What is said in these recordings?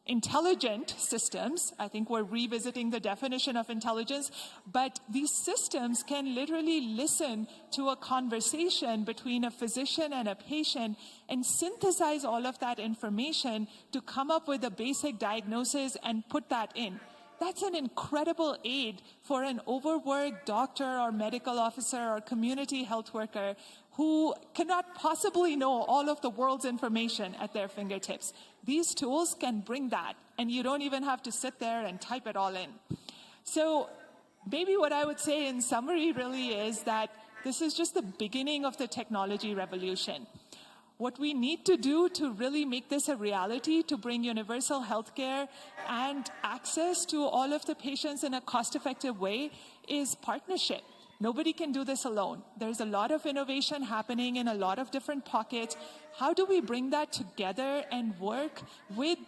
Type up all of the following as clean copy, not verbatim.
intelligent systems. I think we're revisiting the definition of intelligence, but these systems can literally listen to a conversation between a physician and a patient and synthesize all of that information to come up with a basic diagnosis and put that in. That's an incredible aid for an overworked doctor or medical officer or community health worker who cannot possibly know all of the world's information at their fingertips. These tools can bring that, and you don't even have to sit there and type it all in. So maybe what I would say in summary really is that this is just the beginning of the technology revolution. What we need to do to really make this a reality, to bring universal healthcare and access to all of the patients in a cost-effective way, is partnership. Nobody can do this alone. There's a lot of innovation happening in a lot of different pockets. How do we bring that together and work with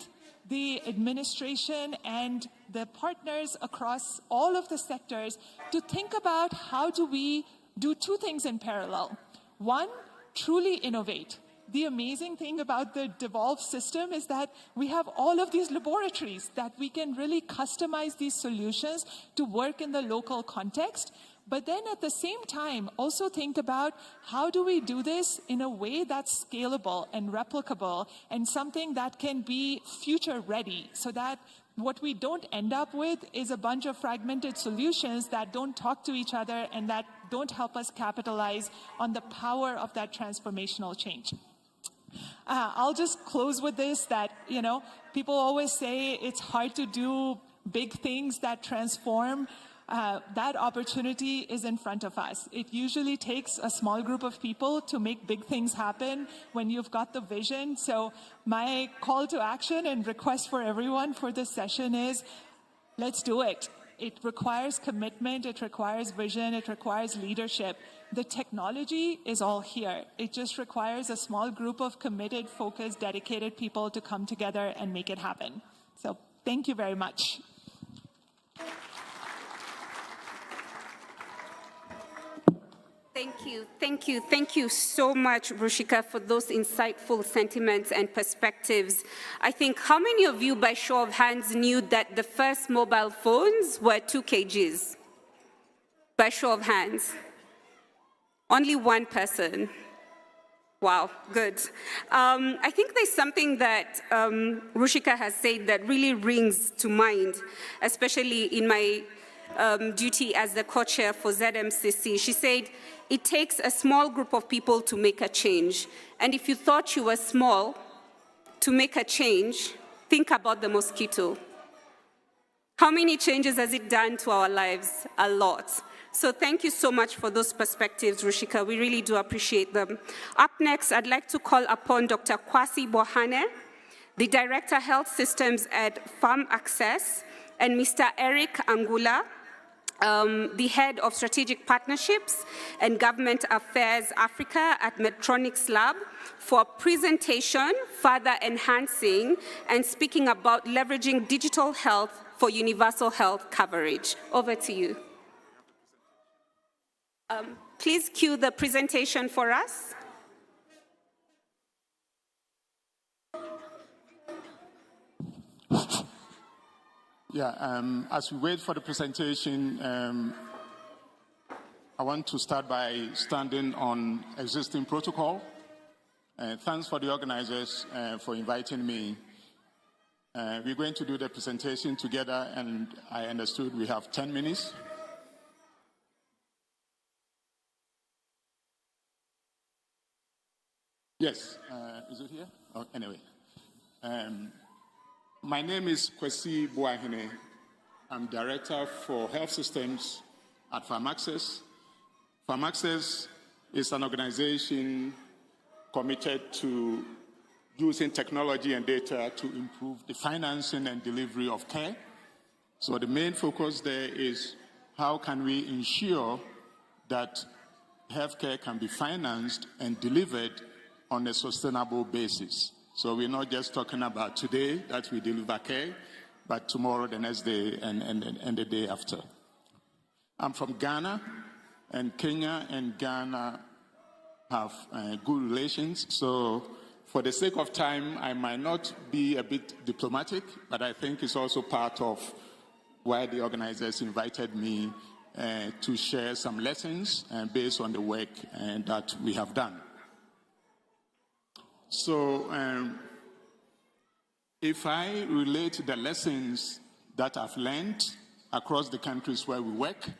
the administration and the partners across all of the sectors to think about how do we do two things in parallel? One, truly innovate. The amazing thing about the Devolve system is that we have all of these laboratories that we can really customize these solutions to work in the local context. But then at the same time, also think about how do we do this in a way that's scalable and replicable and something that can be future ready, so that what we don't end up with is a bunch of fragmented solutions that don't talk to each other and that don't help us capitalize on the power of that transformational change. I'll just close with this, that, people always say it's hard to do big things that transform. That opportunity is in front of us. It usually takes a small group of people to make big things happen when you've got the vision. So my call to action and request for everyone for this session is, let's do it. It requires commitment, it requires vision, it requires leadership. The technology is all here. It just requires a small group of committed, focused, dedicated people to come together and make it happen. So thank you very much. Thank you so much, Ruchika, for those insightful sentiments and perspectives. I think, how many of you, by show of hands, knew that the first mobile phones were 2 kgs? By show of hands. Only one person. Wow, good. I think there's something that Ruchika has said that really rings to mind, especially in my duty as the co-chair for ZMCC. She said, it takes a small group of people to make a change. And if you thought you were small to make a change, think about the mosquito. How many changes has it done to our lives? A lot. So thank you so much for those perspectives, Ruchika. We really do appreciate them. Up next, I'd like to call upon Dr. Kwasi Bohane, the Director Health Systems at Farm Access, and Mr. Eric Angula, the Head of Strategic Partnerships and Government Affairs Africa at Medtronic's Lab, for a presentation further enhancing and speaking about leveraging digital health for universal health coverage. Over to you. Please cue the presentation for us. Yeah, as we wait for the presentation, I want to start by standing on existing protocol. Thanks for the organizers for inviting me. We're going to do the presentation together, and I understood we have 10 minutes. Yes, is it here? Oh, anyway. My name is Kwasi Boahene. I'm Director for Health Systems at Farm Access. Farm Access is an organization committed to using technology and data to improve the financing and delivery of care. So the main focus there is how can we ensure that healthcare can be financed and delivered on a sustainable basis. So we're not just talking about today that we deliver care, but tomorrow, the next day, and the day after. I'm from Ghana, and Kenya and Ghana have good relations. So For the sake of time, I might not be a bit diplomatic, but I think it's also part of why the organizers invited me to share some lessons based on the work that we have done. So if I relate the lessons that I've learned across the countries where we work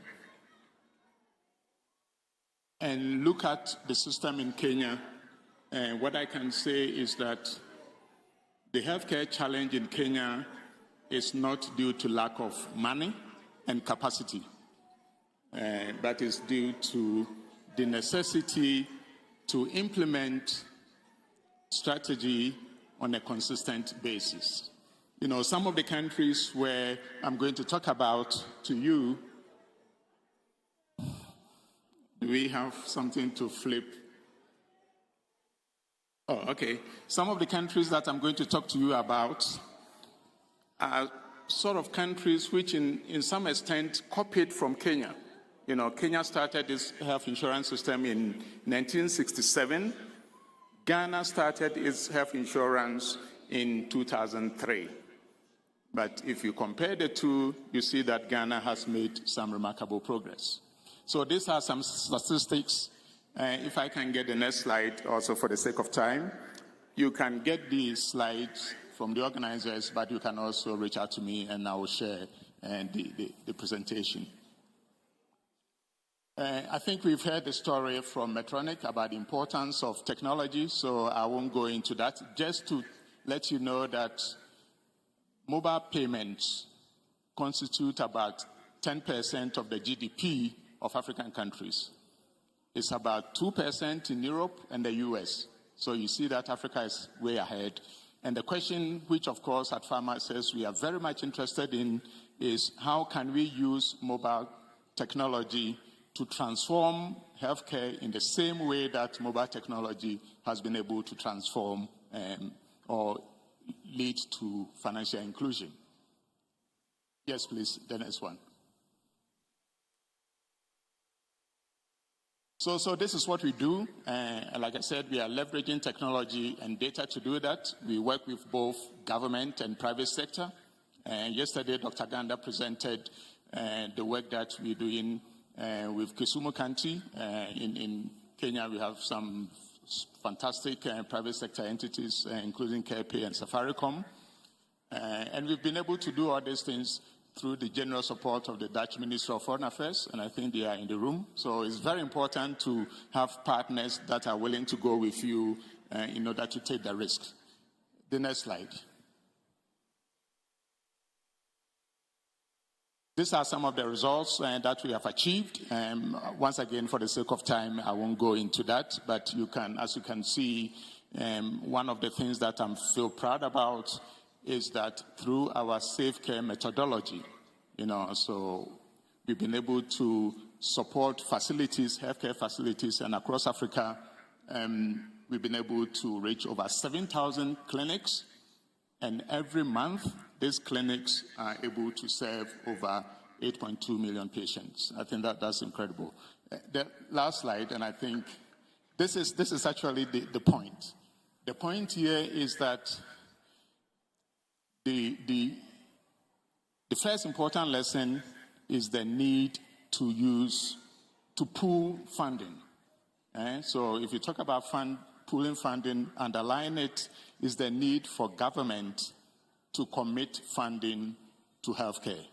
and look at the system in Kenya, what I can say is that the healthcare challenge in Kenya is not due to lack of money and capacity, but is due to the necessity to implement strategy on a consistent basis. You know, some of the countries where I'm going to talk about to you, do we have something to flip? Oh, okay. Some of the countries that I'm going to talk to you about are sort of countries which in some extent copied from Kenya. You know, Kenya started this health insurance system in 1967. Ghana started its health insurance in 2003. But if you compare the two, you see that Ghana has made some remarkable progress. So these are some statistics. If I can get the next slide also for the sake of time, you can get these slides from the organizers, but you can also reach out to me and I will share the presentation. I think we've heard the story from Medtronic about the importance of technology, so I won't go into that. Just to let you know that mobile payments constitute about 10% of the GDP of African countries. It's about 2% in Europe and the US. So you see that Africa is way ahead. And the question, which of course at PharmAccess we are very much interested in, is how can we use mobile technology to transform healthcare in the same way that mobile technology has been able to transform or lead to financial inclusion. Yes, please, the next one. So this is what we do. Like I said, we are leveraging technology and data to do that. We work with both government and private sector. Yesterday, Dr. Ganda presented the work that we're doing with Kisumu County. In Kenya, we have some fantastic private sector entities, including CarePay and Safaricom. And we've been able to do all these things through the general support of the Dutch Ministry of Foreign Affairs, and I think they are in the room. So it's very important to have partners that are willing to go with you in order to take the risk. The next slide. These are some of the results that we have achieved. Once again, for the sake of time, I won't go into that, but you can, as you can see, one of the things that I feel proud about is that through our safe care methodology, so we've been able to support facilities, healthcare facilities, and across Africa, we've been able to reach over 7,000 clinics, and every month, these clinics are able to serve over 8.2 million patients. I think that's incredible. The last slide, and I think this is actually the point. The point here is that the first important lesson is the need to pool funding. So if you talk about pooling funding, underlying it is the need for government to commit funding to healthcare.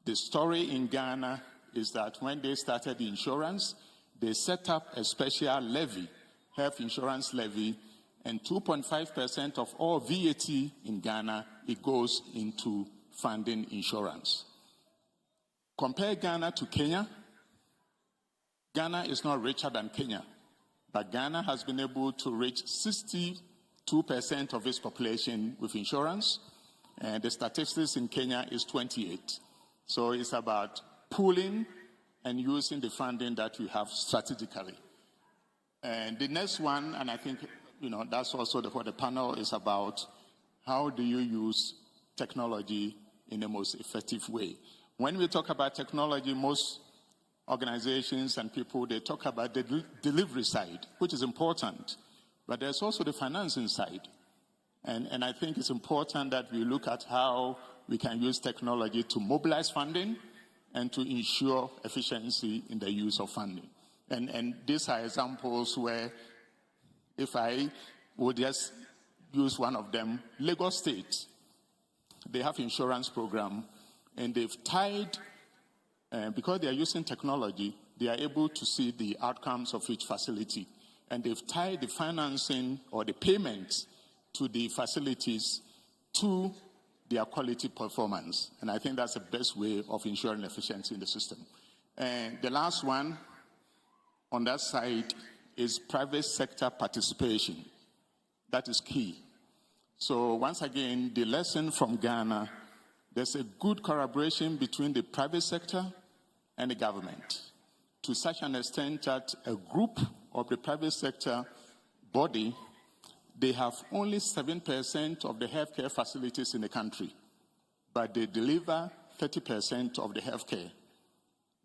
The story in Ghana is that when they started the insurance, they set up a special levy, health insurance levy, and 2.5% of all VAT in Ghana, it goes into funding insurance. Compare Ghana to Kenya. Ghana is not richer than Kenya, but Ghana has been able to reach 62% of its population with insurance. And the statistics in Kenya is 28. So it's about pooling and using the funding that we have strategically. And the next one, and I think that's also what the panel is about, how do you use technology in the most effective way? When we talk about technology, most organizations and people, they talk about the delivery side, which is important. But there's also the financing side. And I think it's important that we look at how we can use technology to mobilize funding and to ensure efficiency in the use of funding. And these are examples where, if I would just use one of them, Lagos State, they have insurance program, and they've tied, because they are using technology, they are able to see the outcomes of each facility. And they've tied the financing or the payments to the facilities to their quality performance. And I think that's the best way of ensuring efficiency in the system. And the last one on that side is private sector participation. That is key. So once again, the lesson from Ghana, there's a good collaboration between the private sector and the government, to such an extent that a group of the private sector body, they have only 7% of the healthcare facilities in the country, but they deliver 30% of the healthcare.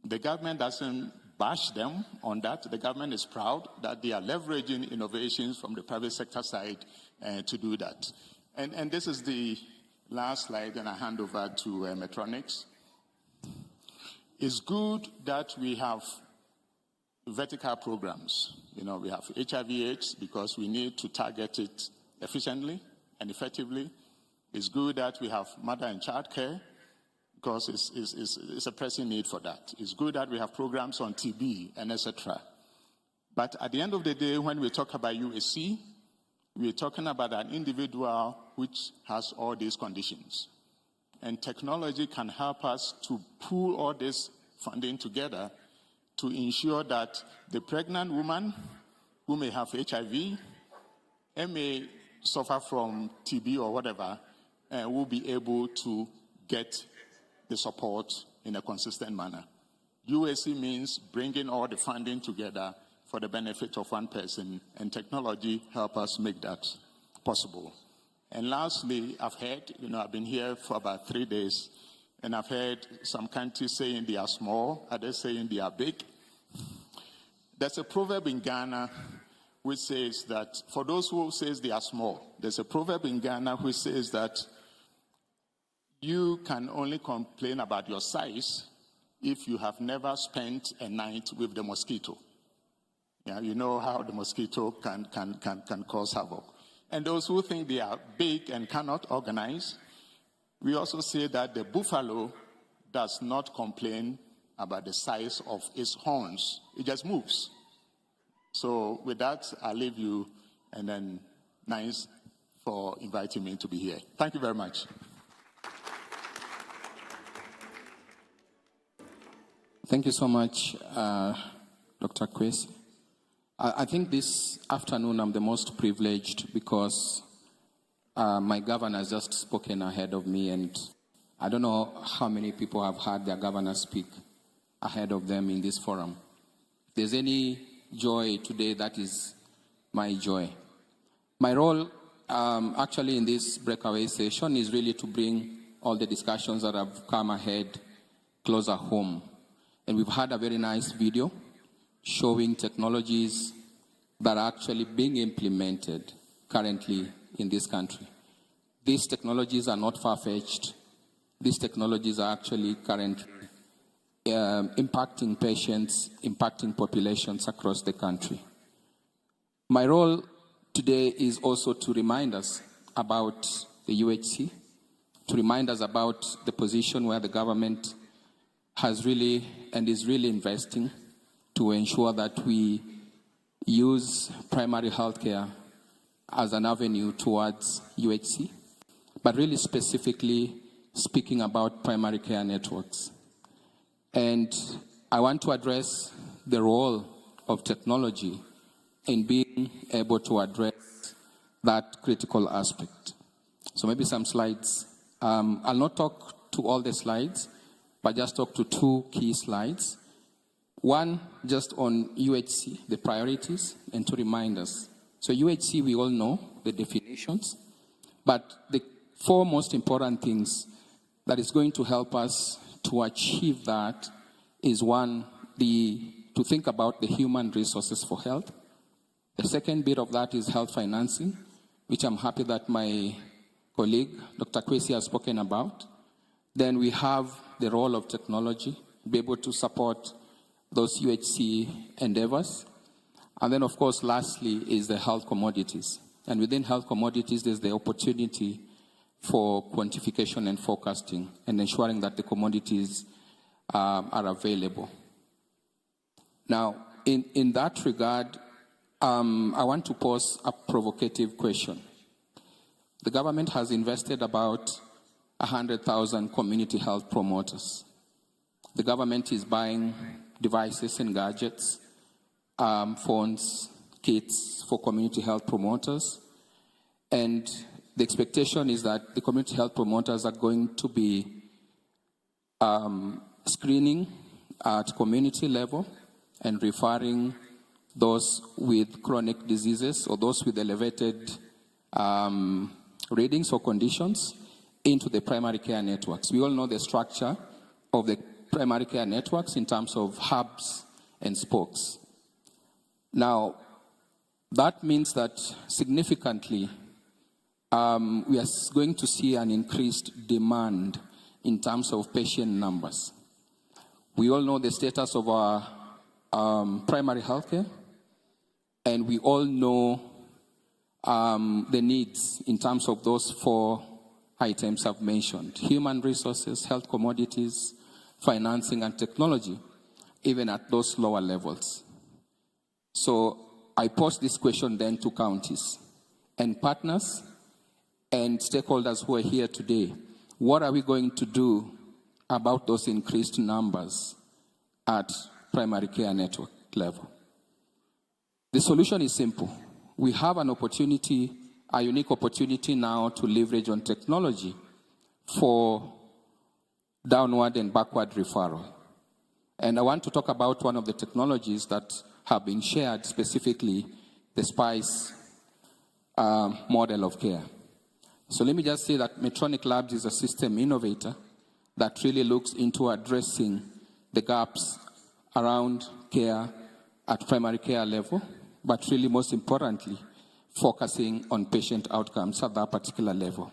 The government doesn't bash them on that. The government is proud that they are leveraging innovations from the private sector side to do that. And this is the last slide, and I hand over to Metronics. It's good that we have vertical programs. You know, we have HIV/AIDS because we need to target it efficiently and effectively. It's good that we have mother and child care because it's a pressing need for that. It's good that we have programs on TB and etc. But at the end of the day, when we talk about UAC, we're talking about an individual which has all these conditions. And technology can help us to pool all this funding together to ensure that the pregnant woman who may have HIV and may suffer from TB or whatever will be able to get the support in a consistent manner. UAC means bringing all the funding together for the benefit of one person, and technology help us make that possible. And lastly, I've heard, I've been here for about 3 days, and I've heard some countries saying they are small, others saying they are big. There's a proverb in Ghana which says that, for those who says they are small, there's a proverb in Ghana which says that you can only complain about your size if you have never spent a night with the mosquito. Yeah, you know how the mosquito can cause havoc. And those who think they are big and cannot organize, we also say that the buffalo does not complain about the size of its horns. It just moves. So with that, I'll leave you, and then nice for inviting me to be here. Thank you very much. Thank you so much, Dr. Kwesi. I think this afternoon I'm the most privileged because my governor has just spoken ahead of me, and I don't know how many people have heard their governor speak ahead of them in this forum. If there's any joy today, that is my joy. My role actually in this breakaway session is really to bring all the discussions that have come ahead closer home. And we've had a very nice video showing technologies that are actually being implemented currently in this country. These technologies are not far-fetched. These technologies are actually currently impacting patients, impacting populations across the country. My role today is also to remind us about the UHC, to remind us about the position where the government has really and is really investing to ensure that we use primary healthcare as an avenue towards UHC, but really specifically speaking about primary care networks. And I want to address the role of technology in being able to address that critical aspect. So maybe some slides. I'll not talk to all the slides, but just talk to 2 key slides. One, just on UHC, the priorities, and to remind us. So UHC, we all know the definitions, but the 4 most important things that is going to help us to achieve that is, one, to think about the human resources for health. The second bit of that is health financing, which I'm happy that my colleague, Dr. Kwesi, has spoken about. Then we have the role of technology, be able to support those UHC endeavors. And then, of course, lastly is the health commodities. And within health commodities, there's the opportunity for quantification and forecasting and ensuring that the commodities are available. Now, in that regard, I want to pose a provocative question. The government has invested about 100,000 community health promoters. The government is buying devices and gadgets, phones, kits for community health promoters. And the expectation is that the community health promoters are going to be screening at community level and referring those with chronic diseases or those with elevated readings or conditions into the primary care networks. We all know the structure of the primary care networks in terms of hubs and spokes. Now, that means that significantly we are going to see an increased demand in terms of patient numbers. We all know the status of our primary healthcare, and we all know the needs in terms of those 4 items I've mentioned: human resources, health commodities, financing, and technology, even at those lower levels. So I pose this question then to counties and partners and stakeholders who are here today. What are we going to do about those increased numbers at primary care network level? The solution is simple. We have an opportunity, a unique opportunity now to leverage on technology for downward and backward referral. And I want to talk about one of the technologies that have been shared, specifically the SPICE model of care. So let me just say that Medtronic Labs is a system innovator that really looks into addressing the gaps around care at primary care level, but really most importantly, focusing on patient outcomes at that particular level.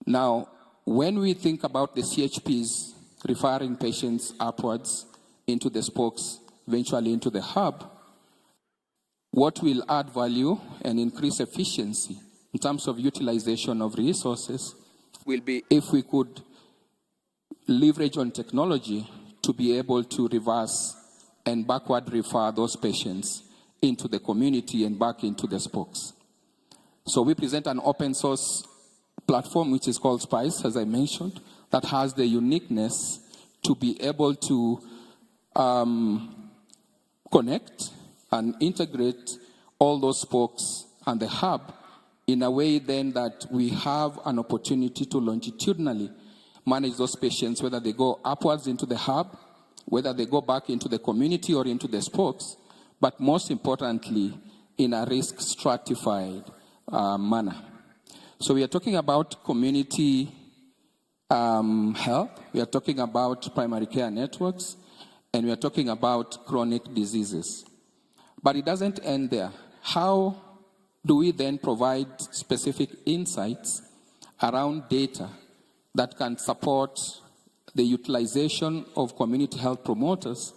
Now, when we think about the CHPs referring patients upwards into the spokes, eventually into the hub, what will add value and increase efficiency in terms of utilization of resources will be if we could leverage on technology to be able to reverse and backward refer those patients into the community and back into the spokes. So we present an open source platform which is called SPICE, as I mentioned, that has the uniqueness to be able to connect and integrate all those spokes and the hub in a way then that we have an opportunity to longitudinally manage those patients, whether they go upwards into the hub, whether they go back into the community or into the spokes, but most importantly, in a risk stratified manner. So we are talking about community health, we are talking about primary care networks, and we are talking about chronic diseases. But it doesn't end there. How do we then provide specific insights around data that can support the utilization of community health promoters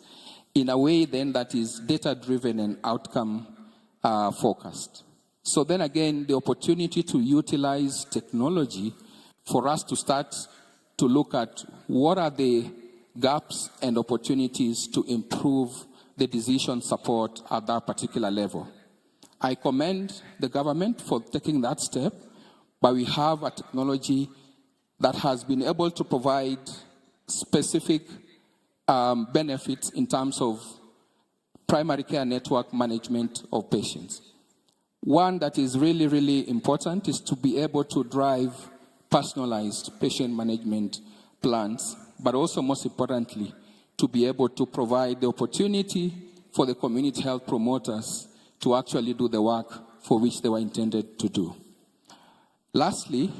in a way then that is data-driven and outcome focused? So then again, the opportunity to utilize technology for us to start to look at what are the gaps and opportunities to improve the decision support at that particular level. I commend the government for taking that step, but we have a technology that has been able to provide specific benefits in terms of primary care network management of patients. One that is really, really important is to be able to drive personalized patient management plans, but also most importantly, to be able to provide the opportunity for the community health promoters to actually do the work for which they were intended to do. Lastly,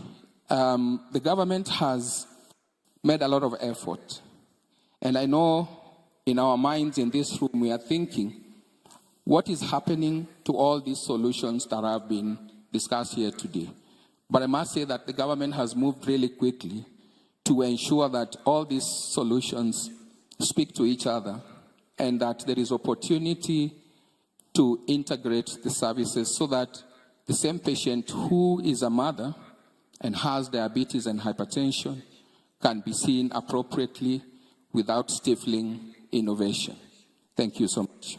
the government has made a lot of effort. And I know in our minds in this room we are thinking, what is happening to all these solutions that have been discussed here today. But I must say that the government has moved really quickly to ensure that all these solutions speak to each other and that there is opportunity to integrate the services so that the same patient who is a mother and has diabetes and hypertension can be seen appropriately without stifling innovation. Thank you so much.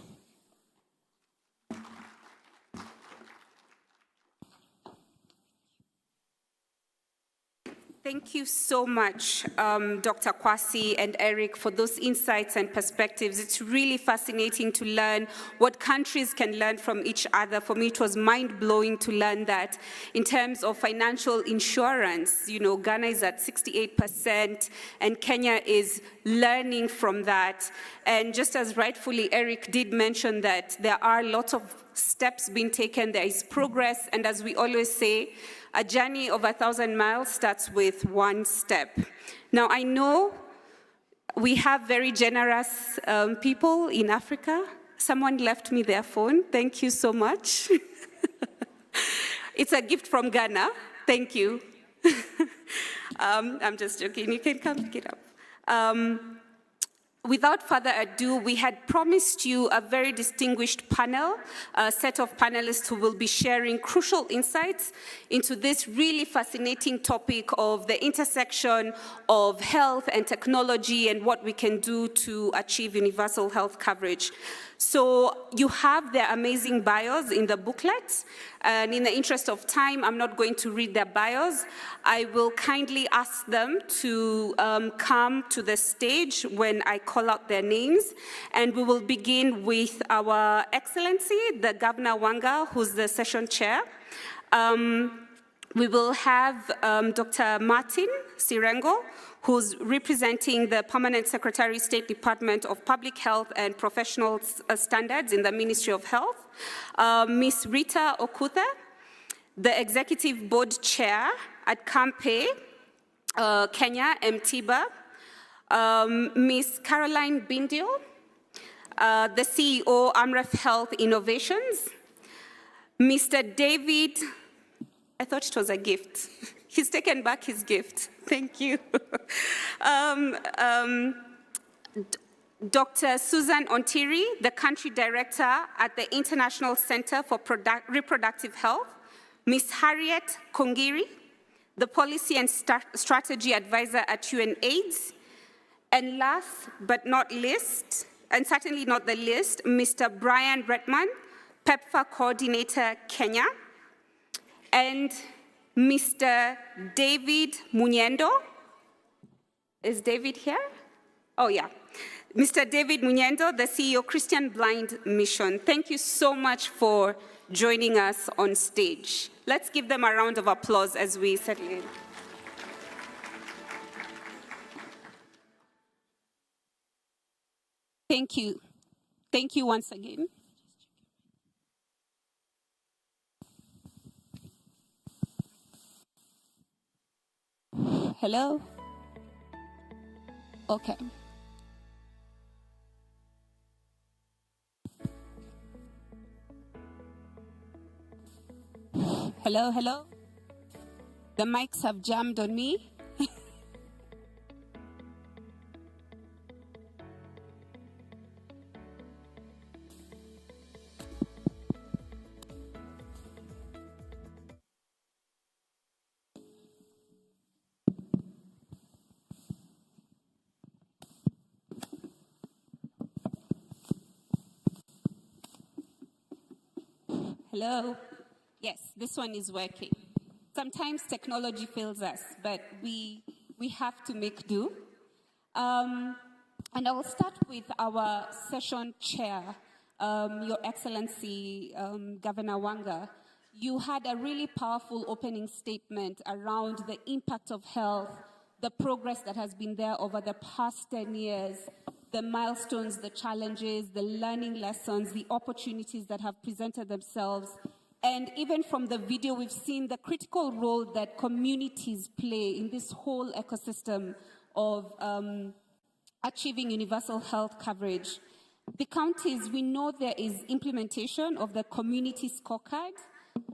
Thank you so much, Dr. Kwasi and Eric, for those insights and perspectives. It's really fascinating to learn what countries can learn from each other. For me, it was mind-blowing to learn that in terms of financial insurance, you know, Ghana is at 68%, and Kenya is learning from that. And just as rightfully Eric did mention that there are lots of steps being taken, there is progress, and as we always say, a journey of 1,000 miles starts with one step. Now, I know we have very generous people in Africa. Someone left me their phone. Thank you so much. It's a gift from Ghana. Thank you. I'm just joking. You can come pick it up. Without further ado, we had promised you a very distinguished panel, a set of panelists who will be sharing crucial insights into this really fascinating topic of the intersection of health and technology and what we can do to achieve universal health coverage. So you have their amazing bios in the booklet, and in the interest of time, I'm not going to read their bios. I will kindly ask them to come to the stage when I call out their names, and we will begin with our Excellency, the Governor Wanga, who's the session chair. We will have Dr. Martin Sirengo, who's representing the Permanent Secretary, State Department of Public Health and Professional Standards in the Ministry of Health, Ms. Rita Okutha, the Executive Board Chair at Campe, Kenya, Mtiba, Ms. Caroline Bindio, the CEO, Amref Health Innovations, Mr. David, I thought it was a gift. He's taken back his gift. Thank you. Dr. Susan Ontiri, the Country Director at the International Center for Reproductive Health, Ms. Harriet Kongiri, the Policy and Strategy Advisor at UNAIDS, and last but not least, and certainly not the least, Mr. Brian Redman, PEPFAR Coordinator, Kenya, and Mr. David Munyendo. Is David here? Oh, yeah. Mr. David Munyendo, the CEO, Christian Blind Mission. Thank you so much for joining us on stage. Let's give them a round of applause as we settle in. Thank you. Thank you once again. Hello? Okay. Hello, hello? The mics have jammed on me. Hello? Yes, this one is working. Sometimes technology fails us, but we have to make do. And I will start with our session chair, Your Excellency, Governor Wanga. You had a really powerful opening statement around the impact of health, the progress that has been there over the past 10 years, the milestones, the challenges, the learning lessons, the opportunities that have presented themselves. And even from the video, we've seen the critical role that communities play in this whole ecosystem of achieving universal health coverage. The counties, we know there is implementation of the community scorecard,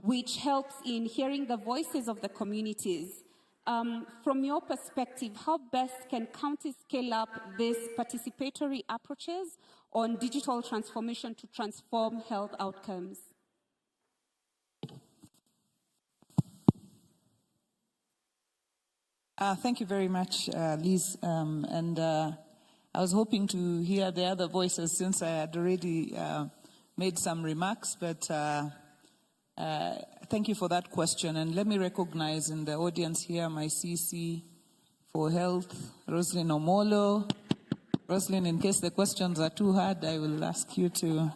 which helps in hearing the voices of the communities. From your perspective, how best can counties scale up these participatory approaches on digital transformation to transform health outcomes? Thank you very much, Liz. I was hoping to hear the other voices since I had already made some remarks, but thank you for that question. And let me recognize in the audience here my CC for Health, Roslyn Omolo. Roslyn, in case the questions are too hard, I will ask you to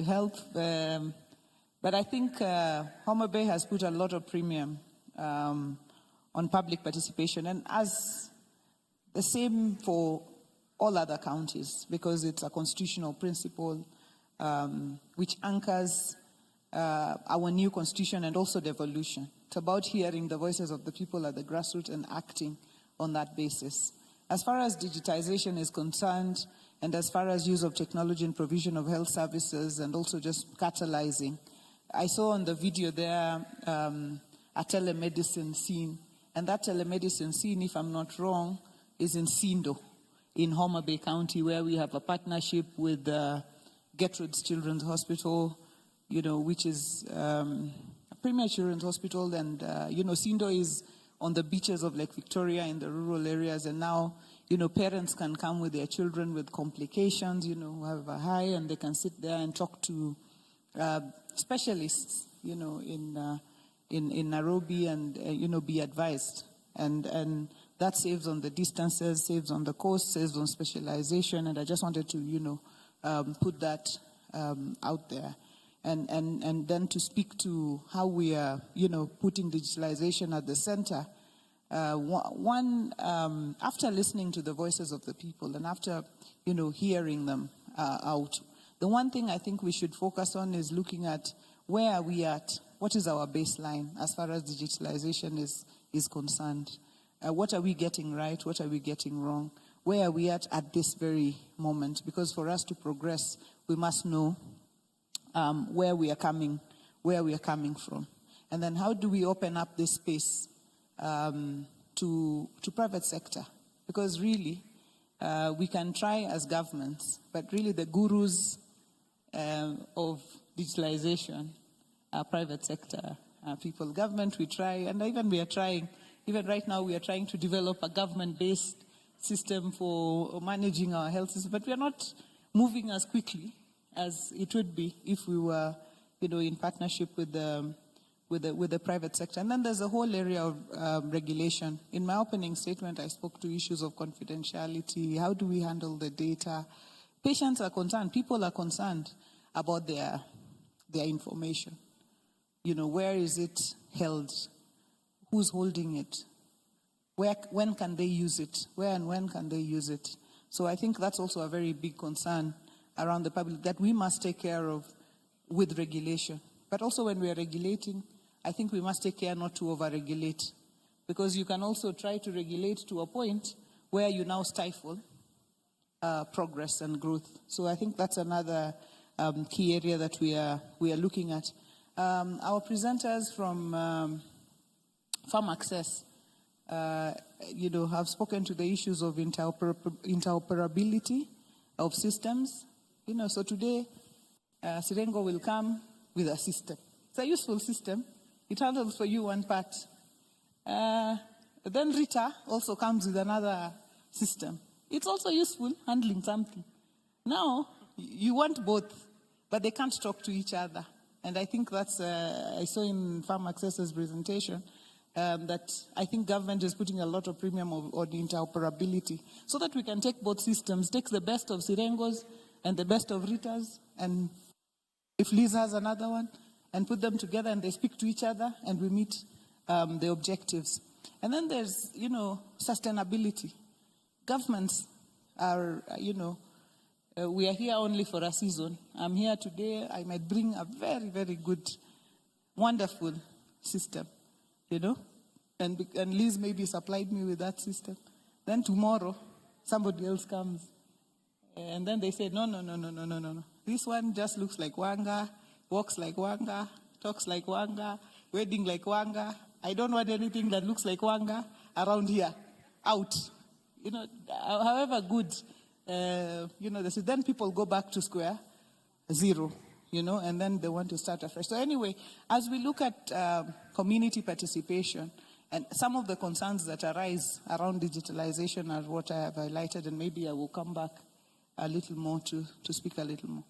help. But I think Homa Bay has put a lot of premium on public participation, and as the same for all other counties, because it's a constitutional principle which anchors our new constitution and also devolution. It's about hearing the voices of the people at the grassroots and acting on that basis. As far as digitization is concerned, and as far as use of technology and provision of health services, and also just catalyzing, I saw on the video there a telemedicine scene. And that telemedicine scene, if I'm not wrong, is in Sindo, in Homa Bay County, where we have a partnership with Gertrude's Children's Hospital, which is a premier children's hospital. And, Sindo is on the beaches of Lake Victoria in the rural areas. And now, parents can come with their children with complications, who have a high, and they can sit there and talk to specialists, in Nairobi and, be advised. And that saves on the distances, saves on the cost, saves on specialization. And I just wanted to, put that out there. And then to speak to how we are, putting digitalization at the center. After listening to the voices of the people and after, hearing them out, the one thing I think we should focus on is looking at where are we at. What is our baseline as far as digitalization is concerned? What are we getting right? What are we getting wrong? Where are we at this very moment? Because for us to progress, we must know where we are coming from. And then how do we open up this space to private sector? Because really, we can try as governments, but really the gurus of digitalization private sector people. Government, we try, and even right now we are trying to develop a government-based system for managing our health system, but we are not moving as quickly as it would be if we were, in partnership with the private sector. And then there's a whole area of regulation. In my opening statement, I spoke to issues of confidentiality. How do we handle the data? Patients are concerned, people are concerned about their information. Where is it held? Who's holding it? When can they use it? Where and when can they use it? So I think that's also a very big concern around the public that we must take care of with regulation. But also when we are regulating, I think we must take care not to over-regulate, because you can also try to regulate to a point where you now stifle progress and growth. So I think that's another key area that we are looking at. Our presenters from Farm Access, have spoken to the issues of interoperability of systems. So today, Sirengo will come with a system. It's a useful system. It handles for you one part. Then Rita also comes with another system. It's also useful, handling something. Now, you want both, but they can't talk to each other. And I think that's, I saw in Farm Access's presentation, that I think government is putting a lot of premium on interoperability so that we can take both systems, take the best of Sirengos and the best of Ritas, and if Liz has another one, and put them together and they speak to each other and we meet the objectives. And then there's, sustainability. Governments are, we are here only for a season. I'm here today. I might bring a very, very good, wonderful system, and Liz maybe supplied me with that system. Then tomorrow, somebody else comes And then they said, no. This one just looks like Wanga, walks like Wanga, talks like Wanga, wedding like Wanga. I don't want anything that looks like Wanga around here. Out. However good, then people go back to square zero, and then they want to start afresh. So anyway, as we look at community participation, and some of the concerns that arise around digitalization are what I have highlighted, and maybe I will come back a little more to speak a little more.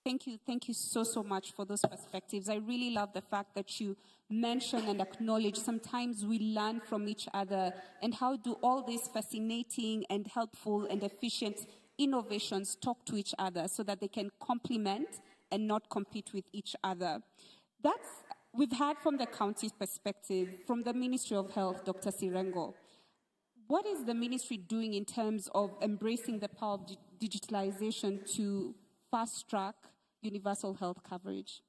Thank you so much for those perspectives. I really love the fact that you mention and acknowledge sometimes we learn from each other, and how do all these fascinating and helpful and efficient innovations talk to each other so that they can complement and not compete with each other. We've heard from the county's perspective, from the Ministry of Health, Dr. Sirengo. What is the ministry doing in terms of embracing the power of digitalization to fast-track universal health coverage?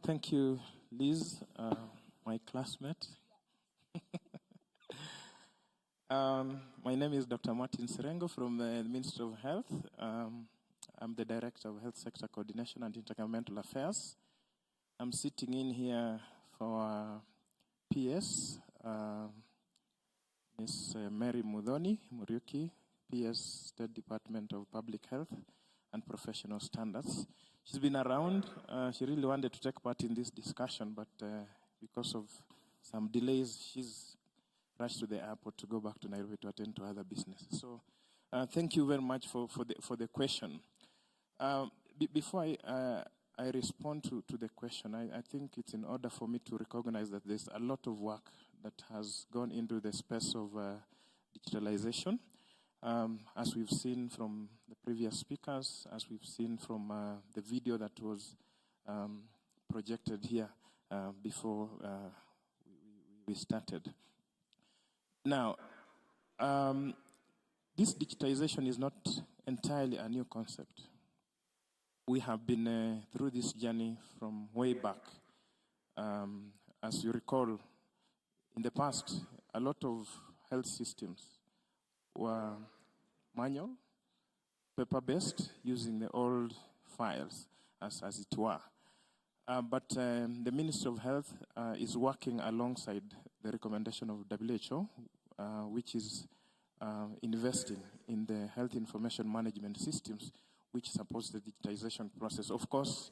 Thank you, Liz, my classmate. My name is Dr. Martin Sirengo from the Ministry of Health. I'm the Director of Health Sector Coordination and Intergovernmental Affairs. I'm sitting in here for PS, Ms. Mary Mudhoni Muriuki, PS, State Department of Public Health and Professional Standards. She's been around. She really wanted to take part in this discussion, but because of some delays, she's rushed to the airport to go back to Nairobi to attend to other businesses. So thank you very much for the question. Before I respond to the question, I think it's in order for me to recognize that there's a lot of work that has gone into the space of digitalization. As we've seen from the previous speakers, as we've seen from the video that was projected here before we started. Now, this digitization is not entirely a new concept. We have been through this journey from way back. As you recall, in the past, a lot of health systems were manual, paper-based, using the old files, as it were. But the Ministry of Health is working alongside the recommendation of WHO, which is investing in the health information management systems, which supports the digitization process. Of course,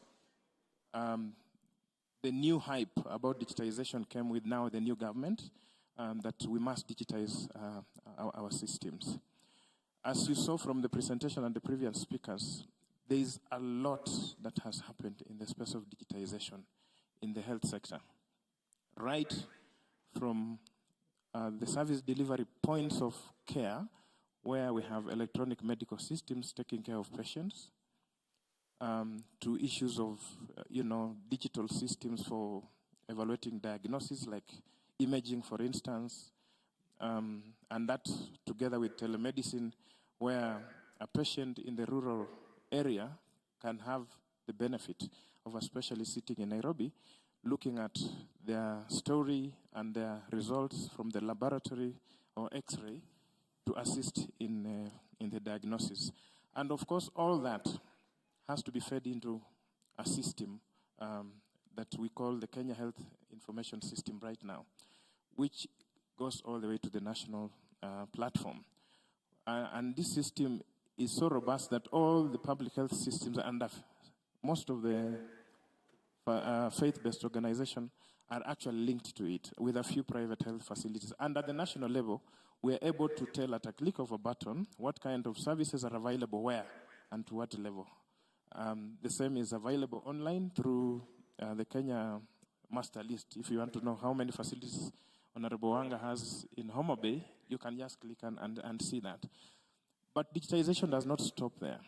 the new hype about digitization came with now the new government, that we must digitize our systems. As you saw from the presentation and the previous speakers, there is a lot that has happened in the space of digitization in the health sector. Right from the service delivery points of care, where we have electronic medical systems taking care of patients, to issues of, digital systems for evaluating diagnosis, like imaging, for instance, and that together with telemedicine, where a patient in the rural area can have the benefit of a specialist sitting in Nairobi, looking at their story and their results from the laboratory or X-ray to assist in the diagnosis. And of course, all that has to be fed into a system that we call the Kenya Health Information System right now, which goes all the way to the national platform. And this system is so robust that all the public health systems and most of the faith-based organizations are actually linked to it, with a few private health facilities. And at the national level, we're able to tell at a click of a button what kind of services are available where and to what level. The same is available online through the Kenya master list. If you want to know how many facilities Honorable Wanga has in Homa Bay, you can just click and see that. But digitization does not stop there.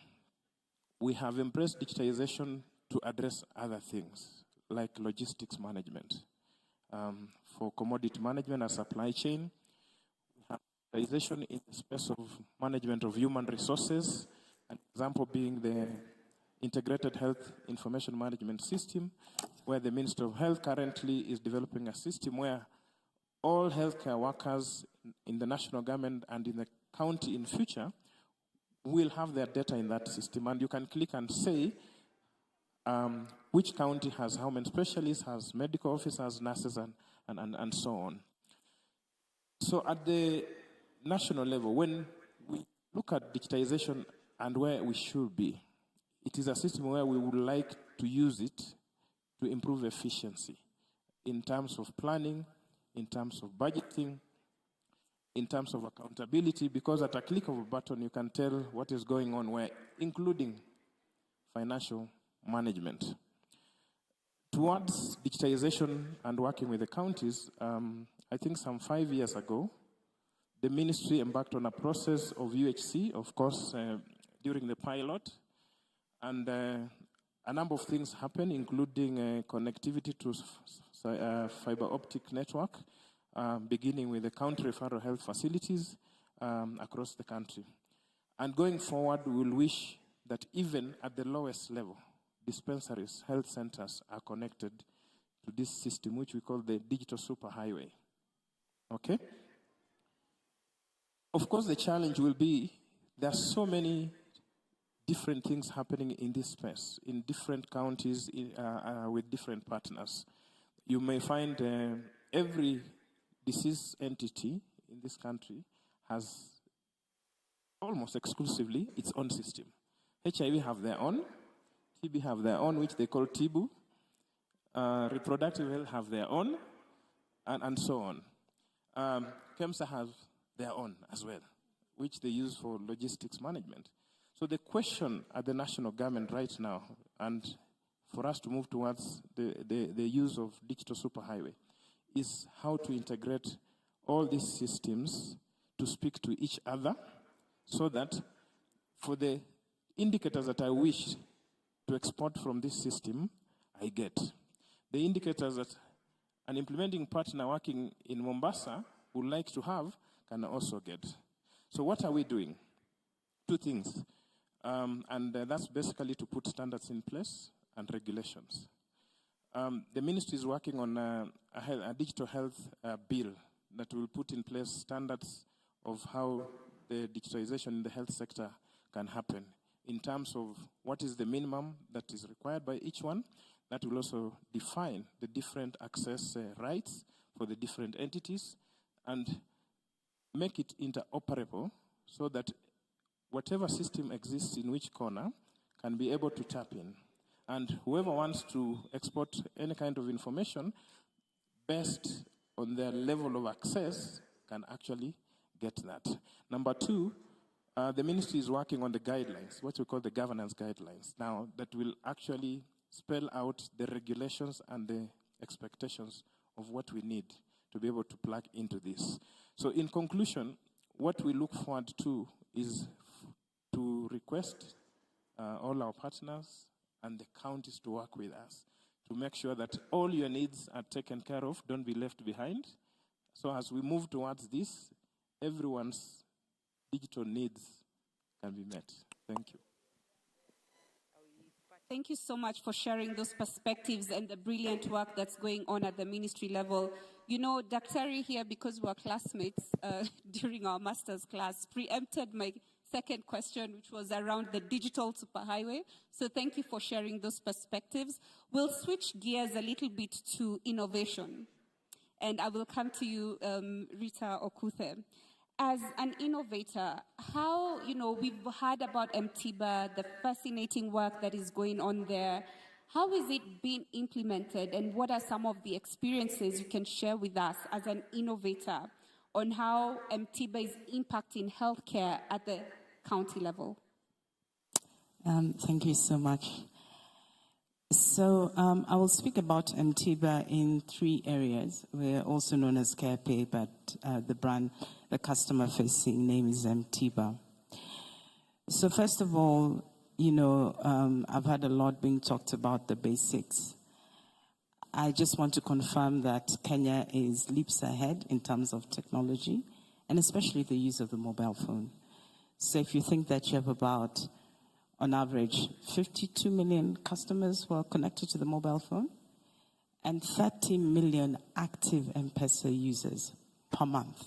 We have embraced digitization to address other things, like logistics management. For commodity management and supply chain, we have digitization in the space of management of human resources, an example being the Integrated Health Information Management System, where the Minister of Health currently is developing a system where all healthcare workers in the national government and in the county in future will have their data in that system. And you can click and say which county has how many specialists, has medical officers, nurses, and so on. So at the national level, when we look at digitization and where we should be, it is a system where we would like to use it to improve efficiency in terms of planning, in terms of budgeting, in terms of accountability, because at a click of a button you can tell what is going on where, including financial management. Towards digitization and working with the counties, I think some 5 years ago, the ministry embarked on a process of UHC, of course, during the pilot, and a number of things happened, including connectivity to fiber optic network, beginning with the county referral health facilities across the country. And going forward, we will wish that even at the lowest level, dispensaries, health centers are connected to this system, which we call the digital superhighway. Okay? Of course, the challenge will be there are so many different things happening in this space, in different counties, with different partners. You may find every disease entity in this country has almost exclusively its own system. HIV have their own, TB have their own, which they call TB, reproductive health have their own, and so on. KEMSA have their own as well, which they use for logistics management. So the question at the national government right now, and for us to move towards the use of digital superhighway, is how to integrate all these systems to speak to each other so that for the indicators that I wish to export from this system, I get. The indicators that an implementing partner working in Mombasa would like to have can also get. So what are we doing? Two things. And that's basically to put standards in place and regulations. The ministry is working on a digital health bill that will put in place standards of how the digitalization in the health sector can happen in terms of what is the minimum that is required by each one. That will also define the different access rights for the different entities and make it interoperable so that whatever system exists in which corner can be able to tap in. And whoever wants to export any kind of information based on their level of access can actually get that. Number two, the ministry is working on the guidelines, what we call the governance guidelines now, that will actually spell out the regulations and the expectations of what we need to be able to plug into this. So in conclusion, what we look forward to is to request all our partners and the counties to work with us to make sure that all your needs are taken care of, don't be left behind. So as we move towards this, everyone's digital needs can be met. Thank you. Thank you so much for sharing those perspectives and the brilliant work that's going on at the ministry level. You know, Daktari here, because we're classmates during our master's class, preempted my second question, which was around the digital superhighway. So thank you for sharing those perspectives. We'll switch gears a little bit to innovation. And I will come to you, Rita Okuthe. As an innovator, how, we've heard about MTIBA, the fascinating work that is going on there. How is it being implemented, and what are some of the experiences you can share with us as an innovator on how MTIBA is impacting healthcare at the county level? Thank you so much. So I will speak about MTIBA in 3 areas. We're also known as CarePay, but the customer-facing name is MTIBA. So first of all, I've had a lot being talked about the basics. I just want to confirm that Kenya is leaps ahead in terms of technology, and especially the use of the mobile phone. So if you think that you have about, on average, 52 million customers who are connected to the mobile phone, and 30 million active M-Pesa users per month.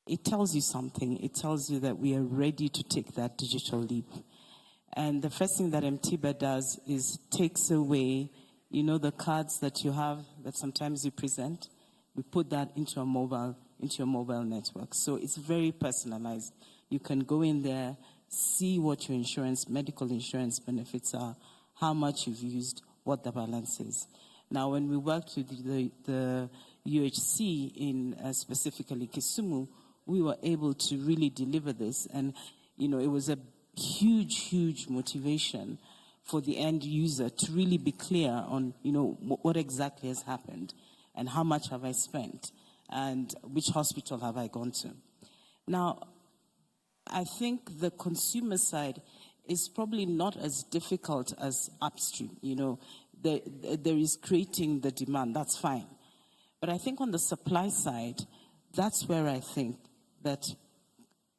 It tells you something. It tells you that we are ready to take that digital leap. And the first thing that MTBA does is takes away, the cards that you have that sometimes you present. We put that into your mobile network. So it's very personalized. You can go in there, see what your medical insurance benefits are, how much you've used, what the balance is. Now, when we worked with the UHC in specifically Kisumu, we were able to really deliver this. And, it was a huge, huge motivation for the end user to really be clear on, what exactly has happened and how much have I spent and which hospital have I gone to. Now, I think the consumer side is probably not as difficult as upstream. There is creating the demand, that's fine. But I think on the supply side, that's where I think that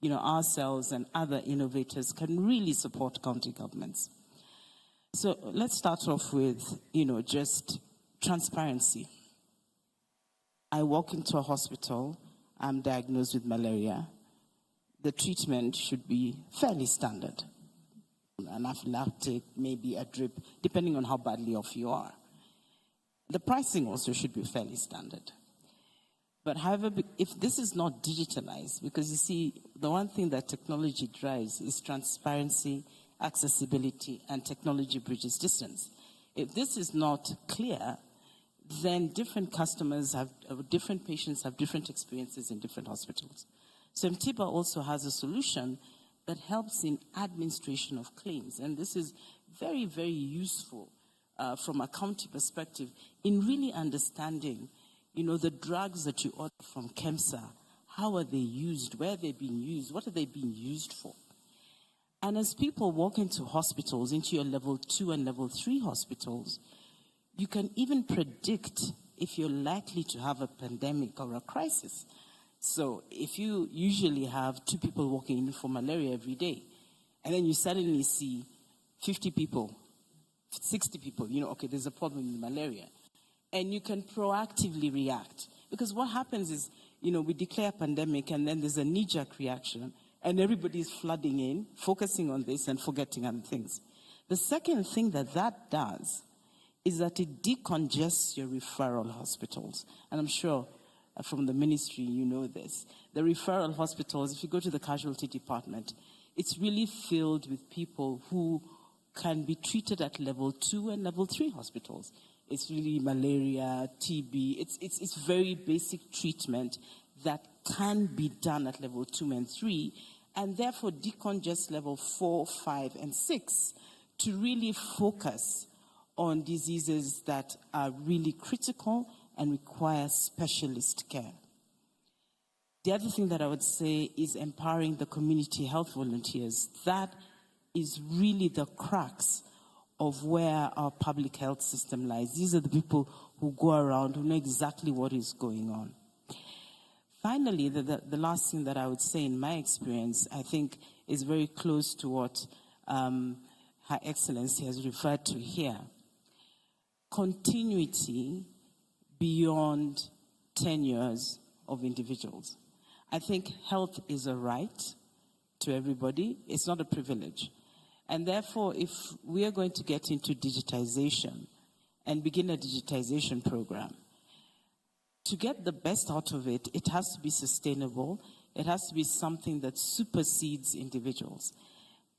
ourselves and other innovators can really support county governments. So let's start off with, just transparency. I walk into a hospital, I'm diagnosed with malaria. The treatment should be fairly standard. An anaphylactic, maybe a drip, depending on how badly off you are. The pricing also should be fairly standard. But however, if this is not digitalized, because you see, the one thing that technology drives is transparency, accessibility, and technology bridges distance. If this is not clear, then different different patients have different experiences in different hospitals. So MTBA also has a solution that helps in administration of claims. And this is very, very useful from a county perspective in really understanding, the drugs that you order from KEMSA, how are they used, where are they being used, what are they being used for? And as people walk into hospitals, into your level 2 and level 3 hospitals, you can even predict if you're likely to have a pandemic or a crisis. So if you usually have 2 people walking in for malaria every day, and then you suddenly see 50 people, 60 people, okay, there's a problem with malaria. And you can proactively react. Because what happens is, we declare a pandemic and then there's a knee-jerk reaction and everybody's flooding in, focusing on this and forgetting other things. The second thing that does is that it decongests your referral hospitals. And I'm sure from the ministry, this. The referral hospitals, if you go to the casualty department, it's really filled with people who can be treated at level 2 and level 3 hospitals. It's really malaria, TB. It's very basic treatment that can be done at level 2 and 3, and therefore decongest level 4, 5, and 6 to really focus on diseases that are really critical and require specialist care. The other thing that I would say is empowering the community health volunteers. That is really the crux of where our public health system lies. These are the people who go around, who know exactly what is going on. Finally, the last thing that I would say in my experience, I think is very close to what Her Excellency has referred to here. Continuity beyond 10 years of individuals. I think health is a right to everybody. It's not a privilege. And therefore, if we are going to get into digitization and begin a digitization program, to get the best out of it, it has to be sustainable. It has to be something that supersedes individuals.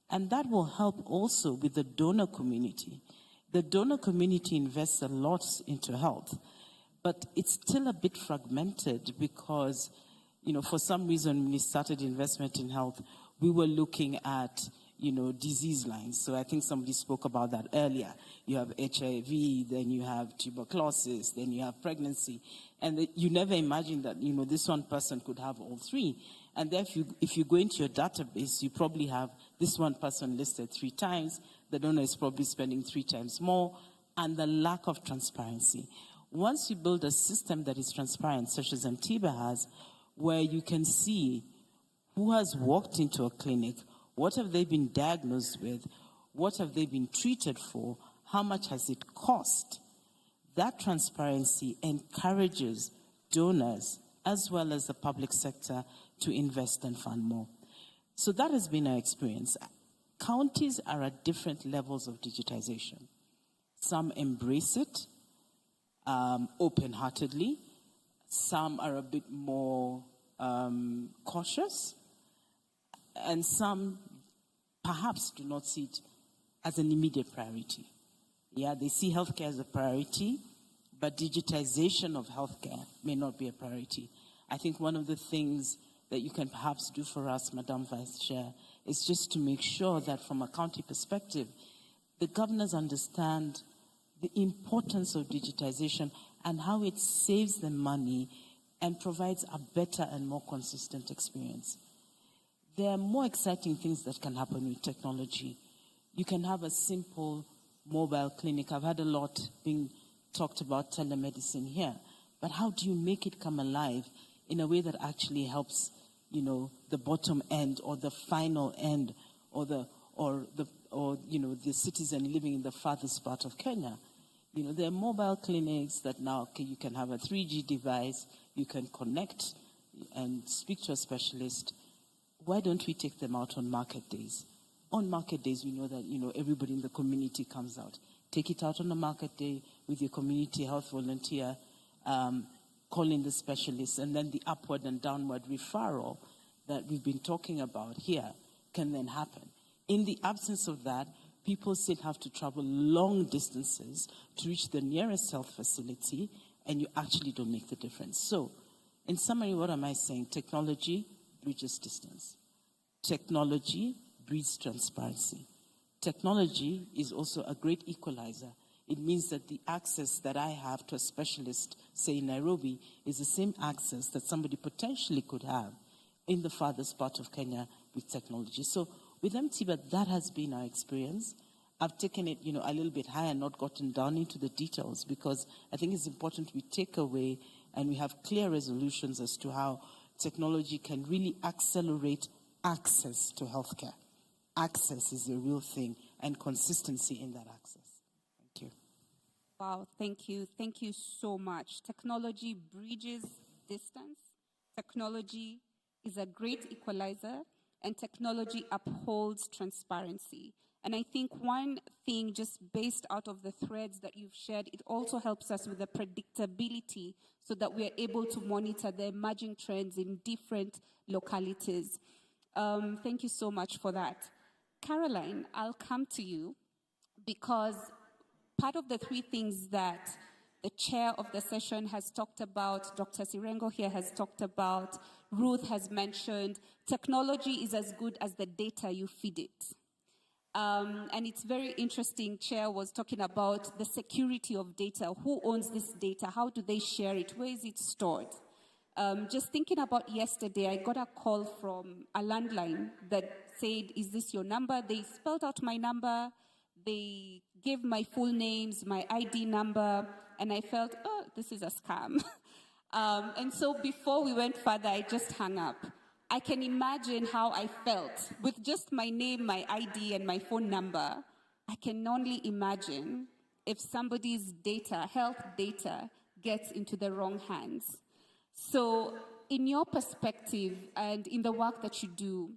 And that will help also with the donor community. The donor community invests a lot into health, but it's still a bit fragmented because, for some reason, when we started investment in health, we were looking at, disease lines. So I think somebody spoke about that earlier. You have HIV, then you have tuberculosis, then you have pregnancy. And you never imagined that, this one person could have all 3. And then if you go into your database, you probably have this one person listed 3 times. The donor is probably spending 3 times more. And the lack of transparency. Once you build a system that is transparent, such as MTBA has, where you can see who has walked into a clinic, what have they been diagnosed with, what have they been treated for, how much has it cost, that transparency encourages donors as well as the public sector to invest and fund more. So that has been our experience. Counties are at different levels of digitization. Some embrace it open-heartedly. Some are a bit more cautious. And some perhaps do not see it as an immediate priority. Yeah, they see healthcare as a priority, but digitization of healthcare may not be a priority. I think one of the things that you can perhaps do for us, Madam Vice Chair, is just to make sure that from a county perspective, the governors understand the importance of digitization and how it saves them money and provides a better and more consistent experience. There are more exciting things that can happen with technology. You can have a simple mobile clinic. I've had a lot being talked about telemedicine here, but how do you make it come alive in a way that actually helps, the bottom end or the final end or the citizen living in the farthest part of Kenya? There are mobile clinics that now you can have a 3G device, you can connect and speak to a specialist. Why don't we take them out on market days? On market days, we know that, everybody in the community comes out. Take it out on a market day with your community health volunteer, call in the specialist, and then the upward and downward referral that we've been talking about here can then happen. In the absence of that, people still have to travel long distances to reach the nearest health facility, and you actually don't make the difference. So, in summary, what am I saying? Technology bridges distance. Technology breeds transparency. Technology is also a great equalizer. It means that the access that I have to a specialist, say in Nairobi, is the same access that somebody potentially could have in the farthest part of Kenya with technology. So with MTBA, that has been our experience. I've taken it, a little bit higher and not gotten down into the details because I think it's important we take away and we have clear resolutions as to how technology can really accelerate access to healthcare. Access is a real thing and consistency in that access. Thank you. Wow, thank you. Thank you so much. Technology bridges distance. Technology is a great equalizer, and technology upholds transparency. And I think one thing, just based out of the threads that you've shared, it also helps us with the predictability so that we are able to monitor the emerging trends in different localities. Thank you so much for that. Caroline, I'll come to you because part of the three things that the chair of the session has talked about, Dr. Sirengo here has talked about, Ruth has mentioned, technology is as good as the data you feed it. And it's very interesting, Chair was talking about the security of data. Who owns this data? How do they share it? Where is it stored? Just thinking about yesterday, I got a call from a landline that said, is this your number? They spelled out my number. They gave my full names, my ID number, and I felt, oh, this is a scam. And so before we went further, I just hung up. I can imagine how I felt with just my name, my ID, and my phone number. I can only imagine if somebody's data, health data, gets into the wrong hands. So in your perspective and in the work that you do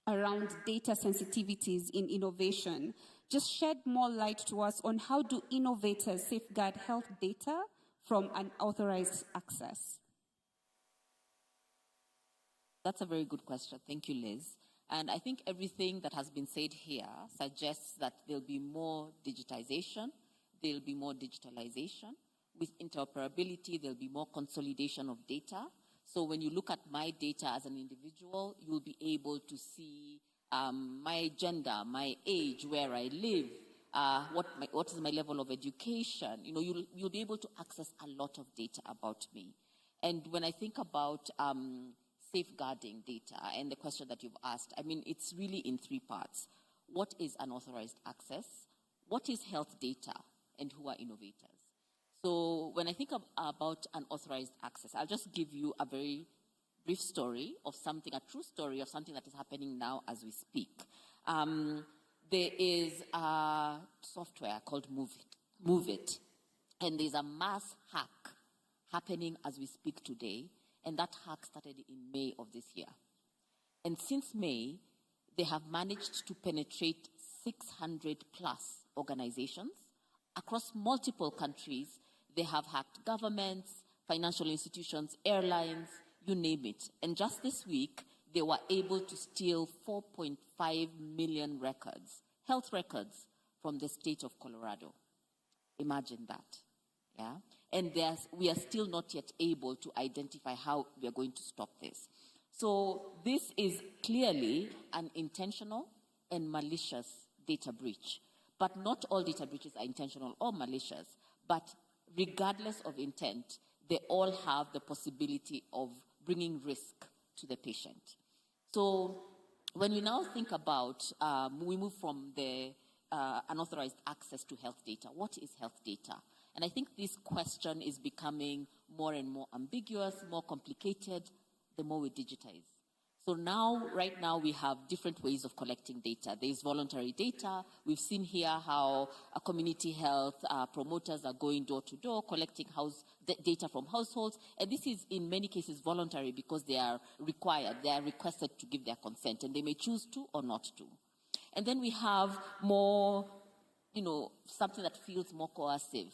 around data sensitivities in innovation, just shed more light to us on how do innovators safeguard health data from unauthorized access? That's a very good question. Thank you, Liz. And I think everything that has been said here suggests that there'll be more digitization, there'll be more digitalization. With interoperability, there'll be more consolidation of data. So when you look at my data as an individual, you'll be able to see my gender, my age, where I live, what is my level of education. You'll be able to access a lot of data about me. And when I think about safeguarding data and the question that you've asked, I mean, it's really in three parts. What is unauthorized access? What is health data? And who are innovators? So when I think about unauthorized access, I'll just give you a very brief story of something, a true story of something that is happening now as we speak. There is a software called Move It. And there's a mass hack happening as we speak today, and that hack started in May of this year. And since May, they have managed to penetrate 600 plus organizations across multiple countries. They have hacked governments, financial institutions, airlines, you name it. And just this week, they were able to steal 4.5 million records, health records, from the state of Colorado. Imagine that, yeah? And we are still not yet able to identify how we are going to stop this. So this is clearly an intentional and malicious data breach. But not all data breaches are intentional or malicious, but regardless of intent, they all have the possibility of bringing risk to the patient. So when we now think about, we move from the unauthorized access to health data. What is health data? And I think this question is becoming more and more ambiguous, more complicated, the more we digitize. So now, right now, we have different ways of collecting data. There's voluntary data. We've seen here how community health promoters are going door to door, collecting data from households. And this is, in many cases, voluntary because they are required. They are requested to give their consent, and they may choose to or not to. And then we have more, something that feels more coercive.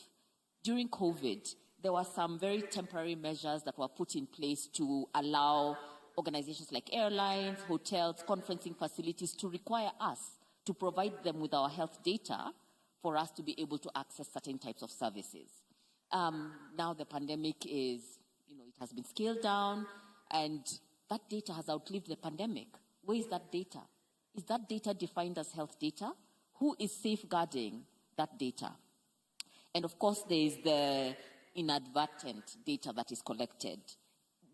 During COVID, there were some very temporary measures that were put in place to allow organizations like airlines, hotels, conferencing facilities to require us to provide them with our health data for us to be able to access certain types of services. Now the pandemic is, it has been scaled down, and that data has outlived the pandemic. Where is that data? Is that data defined as health data? Who is safeguarding that data? And of course, there is the inadvertent data that is collected.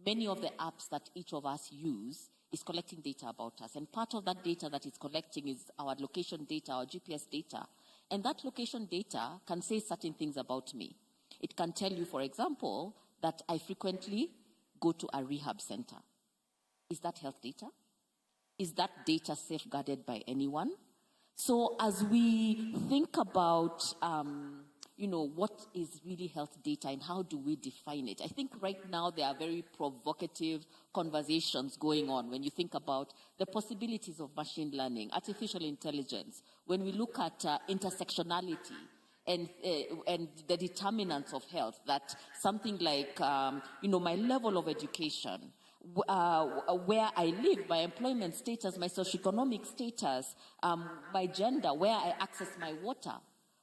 Many of the apps that each of us use is collecting data about us. And part of that data that it's collecting is our location data, our GPS data. And that location data can say certain things about me. It can tell you, for example, that I frequently go to a rehab center. Is that health data? Is that data safeguarded by anyone? So as we think about what is really health data and how do we define it? I think right now there are very provocative conversations going on when you think about the possibilities of machine learning, artificial intelligence, when we look at intersectionality and the determinants of health, that something like, my level of education, where I live, my employment status, my socioeconomic status, my gender, where I access my water,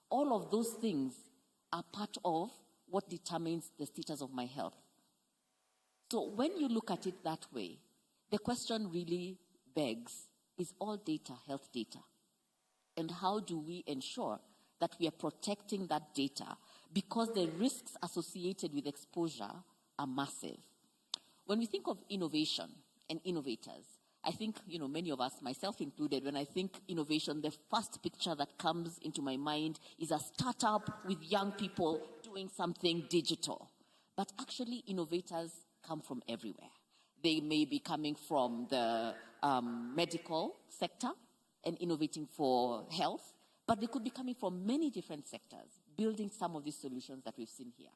all of those things are part of what determines the status of my health. So when you look at it that way, the question really begs, is all data health data? And how do we ensure that we are protecting that data? Because the risks associated with exposure are massive. When we think of innovation and innovators, I think, many of us, myself included, when I think innovation, the first picture that comes into my mind is a startup with young people doing something digital. But actually, innovators come from everywhere. They may be coming from the medical sector and innovating for health, but they could be coming from many different sectors, building some of these solutions that we've seen here.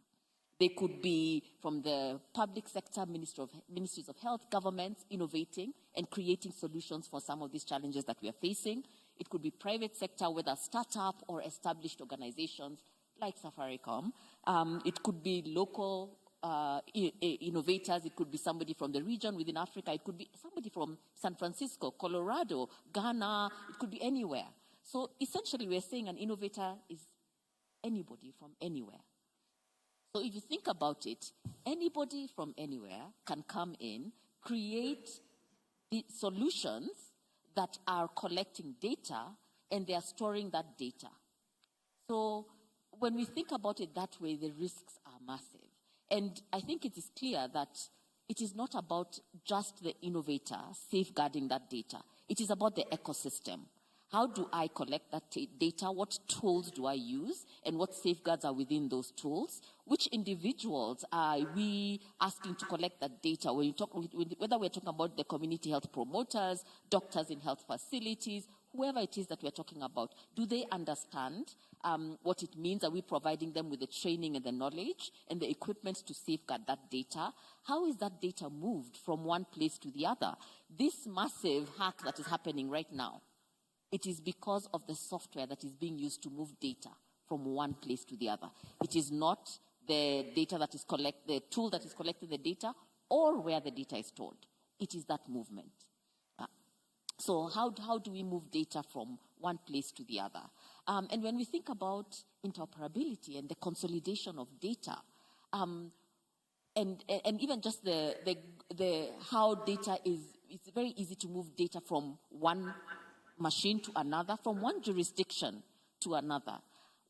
They could be from the public sector, ministries of health, governments, innovating and creating solutions for some of these challenges that we are facing. It could be private sector, whether startup or established organizations like Safaricom. It could be local innovators. It could be somebody from the region within Africa. It could be somebody from San Francisco, Colorado, Ghana. It could be anywhere. So essentially, we're saying an innovator is anybody from anywhere. So if you think about it, anybody from anywhere can come in, create the solutions that are collecting data, and they are storing that data. So when we think about it that way, the risks are massive. And I think it is clear that it is not about just the innovator safeguarding that data. It is about the ecosystem. How do I collect that data? What tools do I use? And what safeguards are within those tools? Which individuals are we asking to collect that data? When you talk, whether we're talking about the community health promoters, doctors in health facilities, whoever it is that we're talking about, do they understand what it means? Are we providing them with the training and the knowledge and the equipment to safeguard that data? How is that data moved from one place to the other? This massive hack that is happening right now, it is because of the software that is being used to move data from one place to the other. It is not the data that is the tool that is collecting the data or where the data is stored. It is that movement. So how do we move data from one place to the other? And when we think about interoperability and the consolidation of data, and even just the how data it's very easy to move data from one machine to another, from one jurisdiction to another.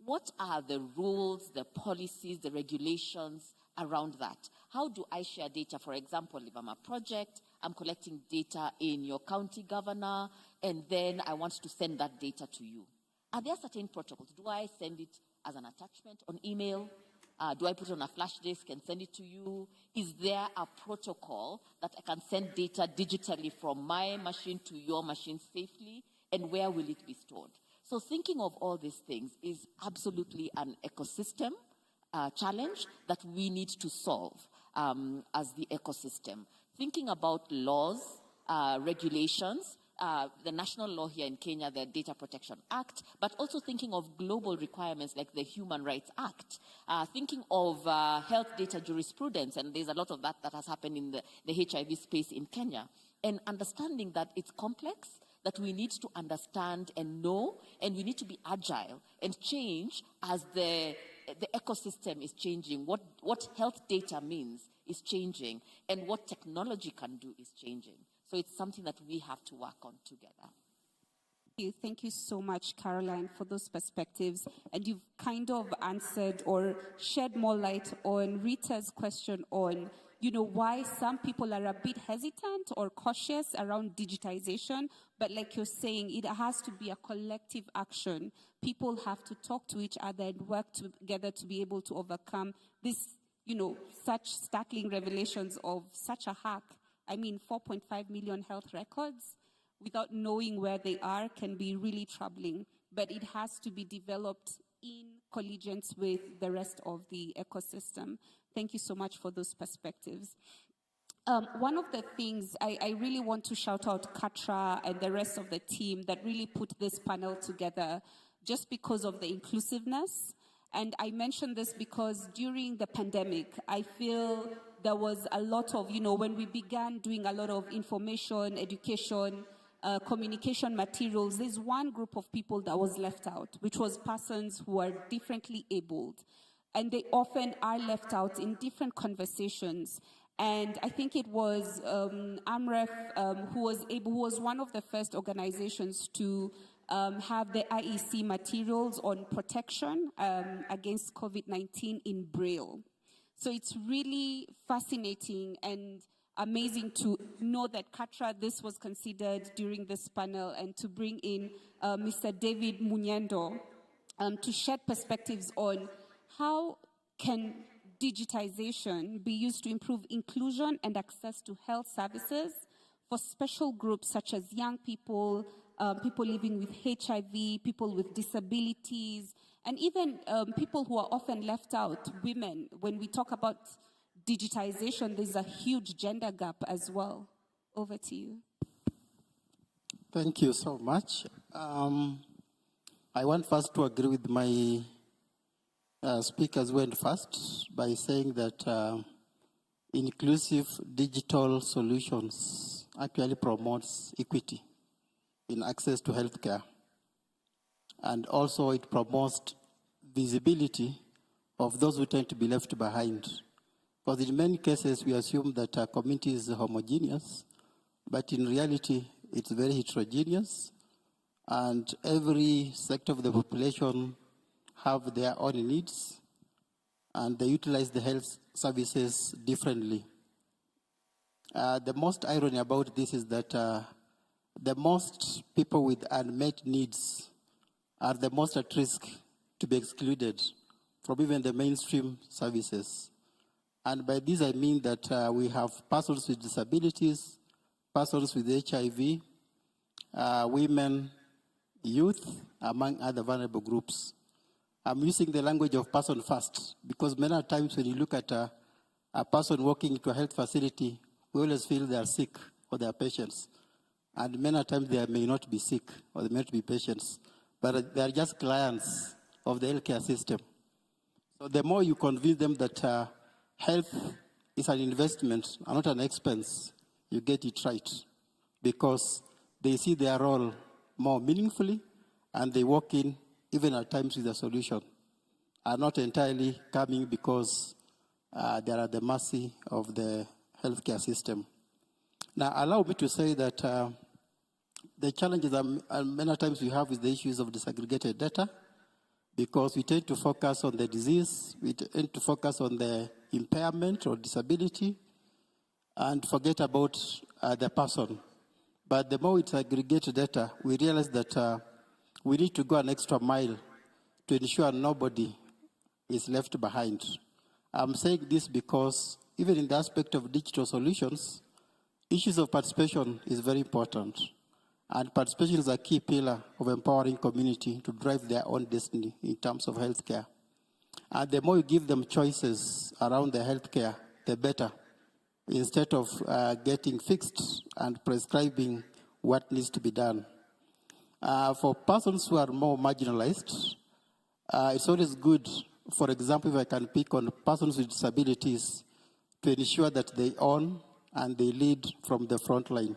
What are the rules, the policies, the regulations around that? How do I share data? For example, if I'm a project, I'm collecting data in your county governor, and then I want to send that data to you. Are there certain protocols? Do I send it as an attachment on email? Do I put it on a flash disk and send it to you? Is there a protocol that I can send data digitally from my machine to your machine safely? And where will it be stored? So thinking of all these things is absolutely an ecosystem challenge that we need to solve as the ecosystem. Thinking about laws, regulations, the national law here in Kenya, the Data Protection Act, but also thinking of global requirements like the Human Rights Act, thinking of health data jurisprudence, and there's a lot of that has happened in the HIV space in Kenya, and understanding that it's complex, that we need to understand and know, and we need to be agile and change as the ecosystem is changing. What health data means is changing, and what technology can do is changing. So it's something that we have to work on together. Thank you so much, Caroline, for those perspectives. And you've kind of answered or shed more light on Rita's question on, why some people are a bit hesitant or cautious around digitization. But like you're saying, it has to be a collective action. People have to talk to each other and work together to be able to overcome this, such startling revelations of such a hack. 4.5 million health records without knowing where they are can be really troubling. But it has to be developed in collegiance with the rest of the ecosystem. Thank you so much for those perspectives. One of the things I really want to shout out Katra and the rest of the team that really put this panel together, just because of the inclusiveness. And I mention this because during the pandemic, I feel there was a lot of, when we began doing a lot of information, education, communication materials, there's one group of people that was left out, which was persons who are differently abled. And they often are left out in different conversations. And I think it was AMREF who was one of the first organizations to have the IEC materials on protection against COVID-19 in Braille. So it's really fascinating and amazing to know that Katra, this was considered during this panel, and to bring in Mr. David Munyendo to shed perspectives on how can digitization be used to improve inclusion and access to health services for special groups such as young people, people living with HIV, people with disabilities, and even people who are often left out, women. When we talk about digitization, there's a huge gender gap as well. Over to you. Thank you so much. I want first to agree with my speakers went first by saying that inclusive digital solutions actually promotes equity in access to healthcare. And also it promotes visibility of those who tend to be left behind. Because in many cases we assume that a community is homogeneous, but in reality it's very heterogeneous, and every sector of the population have their own needs, and they utilize the health services differently. The most irony about this is that the most people with unmet needs are the most at risk to be excluded from even the mainstream services. And by this I mean that we have persons with disabilities, persons with HIV, women, youth, among other vulnerable groups. I'm using the language of person first, because many times when you look at a person walking into a health facility, we always feel they are sick or they are patients. And many times they may not be sick or they may not be patients, but they are just clients of the healthcare system. So the more you convince them that health is an investment and not an expense, you get it right, because they see their role more meaningfully and they walk in even at times with a solution, are not entirely coming because they are at the mercy of the healthcare system. Now, allow me to say that the challenges that many times we have is the issues of disaggregated data, because we tend to focus on the disease, we tend to focus on the impairment or disability, and forget about the person. But the more we aggregate data, we realize that we need to go an extra mile to ensure nobody is left behind. I'm saying this because even in the aspect of digital solutions, issues of participation is very important. And participation is a key pillar of empowering community to drive their own destiny in terms of healthcare. And the more you give them choices around the healthcare, the better, instead of getting fixed and prescribing what needs to be done. For persons who are more marginalized, it's always good, for example, if I can pick on persons with disabilities, to ensure that they own and they lead from the front line.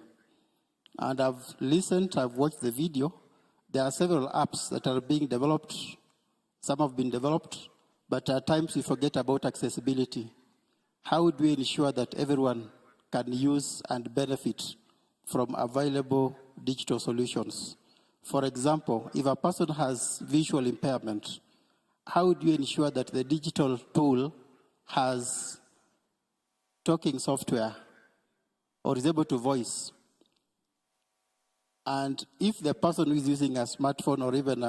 And I've listened, I've watched the video. There are several apps that are being developed. Some have been developed, but at times we forget about accessibility. How do we ensure that everyone can use and benefit from available digital solutions? For example, if a person has visual impairment, how do you ensure that the digital tool has talking software or is able to voice? And if the person who is using a smartphone or even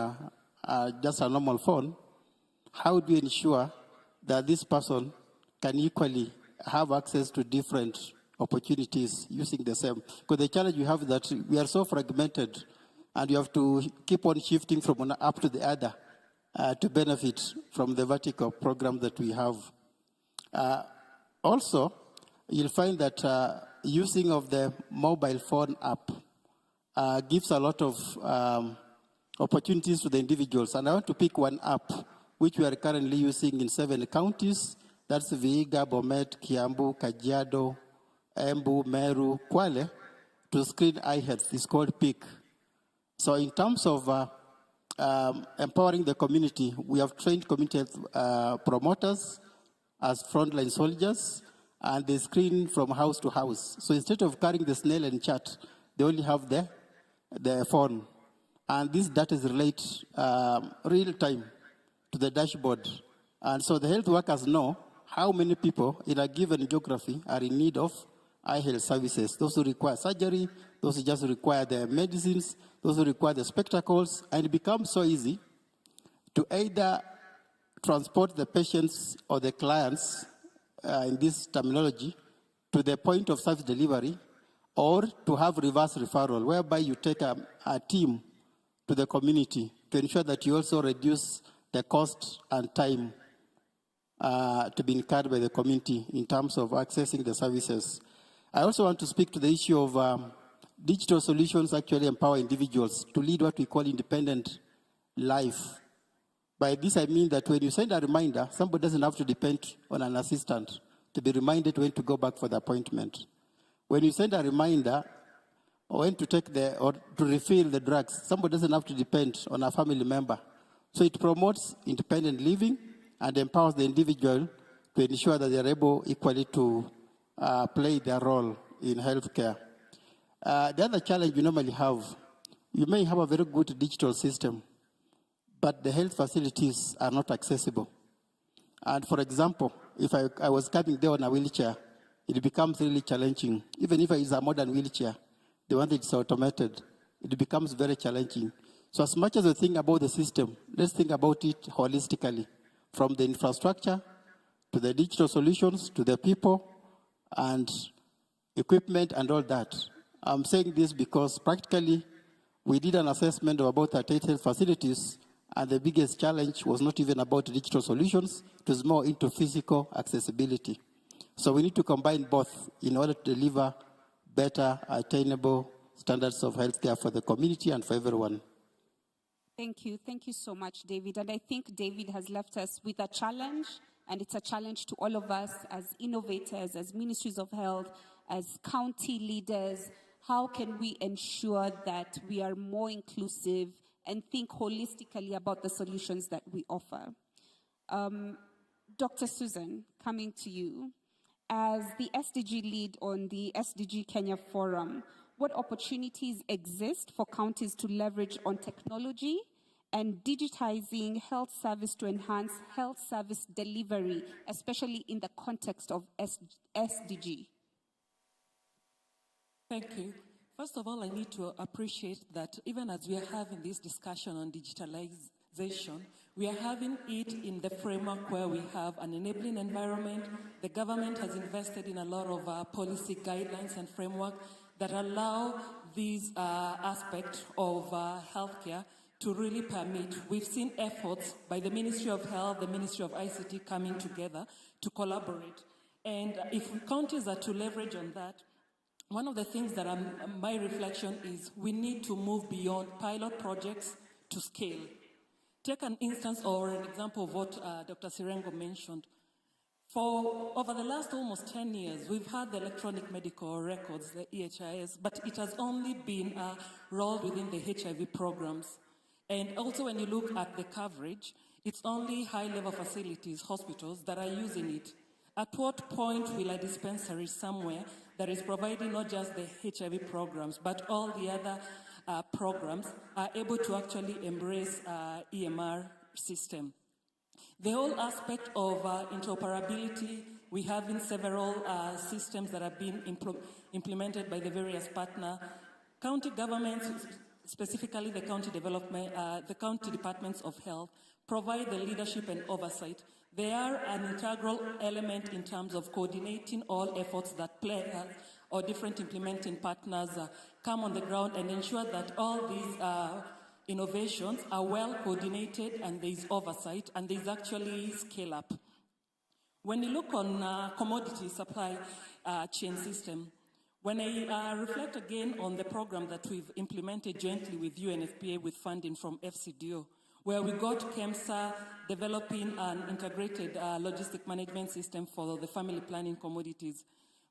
just a normal phone, how do you ensure that this person can equally have access to different opportunities using the same? Because the challenge we have is that we are so fragmented, and you have to keep on shifting from one app to the other to benefit from the vertical program that we have. Also, you'll find that using of the mobile phone app gives a lot of opportunities to the individuals. And I want to pick one app which we are currently using in 7 counties. That's Vihiga, Bomet, Kiambu, Kajiado, Embu, Meru, Kwale, to screen eye health. It's called PIC. So in terms of empowering the community, we have trained community health promoters as frontline soldiers, and they screen from house to house. So instead of carrying the snail and chat, they only have the phone. And this data is relayed real time to the dashboard. And so the health workers know how many people in a given geography are in need of eye health services. Those who require surgery, those who just require the medicines, those who require the spectacles, and it becomes so easy to either transport the patients or the clients, in this terminology, to the point of service delivery, or to have reverse referral, whereby you take a team to the community to ensure that you also reduce the cost and time to be incurred by the community in terms of accessing the services. I also want to speak to the issue of digital solutions actually empower individuals to lead what we call independent life. By this, I mean that when you send a reminder, somebody doesn't have to depend on an assistant to be reminded when to go back for the appointment. When you send a reminder or when to take or to refill the drugs, somebody doesn't have to depend on a family member. So it promotes independent living and empowers the individual to ensure that they're able equally to play their role in healthcare. The other challenge you normally have, you may have a very good digital system, but the health facilities are not accessible. And for example, if I was coming there on a wheelchair, it becomes really challenging. Even if it's a modern wheelchair, the one that's automated, it becomes very challenging. So as much as we think about the system, let's think about it holistically, from the infrastructure to the digital solutions to the people and equipment and all that. I'm saying this because practically We did an assessment of about 38 health facilities, and the biggest challenge was not even about digital solutions, it was more into physical accessibility. So we need to combine both in order to deliver better, attainable standards of healthcare for the community and for everyone. Thank you. Thank you so much, David. And I think David has left us with a challenge, and it's a challenge to all of us as innovators, as ministries of health, as county leaders. How can we ensure that we are more inclusive and think holistically about the solutions that we offer? Dr. Susan, coming to you. As the SDG lead on the SDG Kenya Forum, what opportunities exist for counties to leverage on technology and digitizing health service to enhance health service delivery, especially in the context of SDG? Thank you. First of all, I need to appreciate that even as we are having this discussion on digitalization, we are having it in the framework where we have an enabling environment. The government has invested in a lot of policy guidelines and framework that allow these aspects of healthcare to really permit. We've seen efforts by the Ministry of Health, the Ministry of ICT coming together to collaborate. And if counties are to leverage on that, one of the things that my reflection is we need to move beyond pilot projects to scale. Take an instance or an example of what Dr. Sirengo mentioned. For over the last almost 10 years, we've had the electronic medical records, the EHIS, but it has only been rolled within the HIV programs. And also when you look at the coverage, it's only high-level facilities, hospitals, that are using it. At what point will a dispensary somewhere that is providing not just the HIV programs, but all the other programs are able to actually embrace EMR system? The whole aspect of interoperability, we have in several systems that have been implemented by the various partner. County governments, specifically the county departments of health, provide the leadership and oversight. They are an integral element in terms of coordinating all efforts that players or different implementing partners come on the ground and ensure that all these innovations are well coordinated and there is oversight and there is actually scale up. When you look on commodity supply chain system, when I reflect again on the program that we've implemented jointly with UNFPA with funding from FCDO, where we got KEMSA developing an integrated logistic management system for the family planning commodities.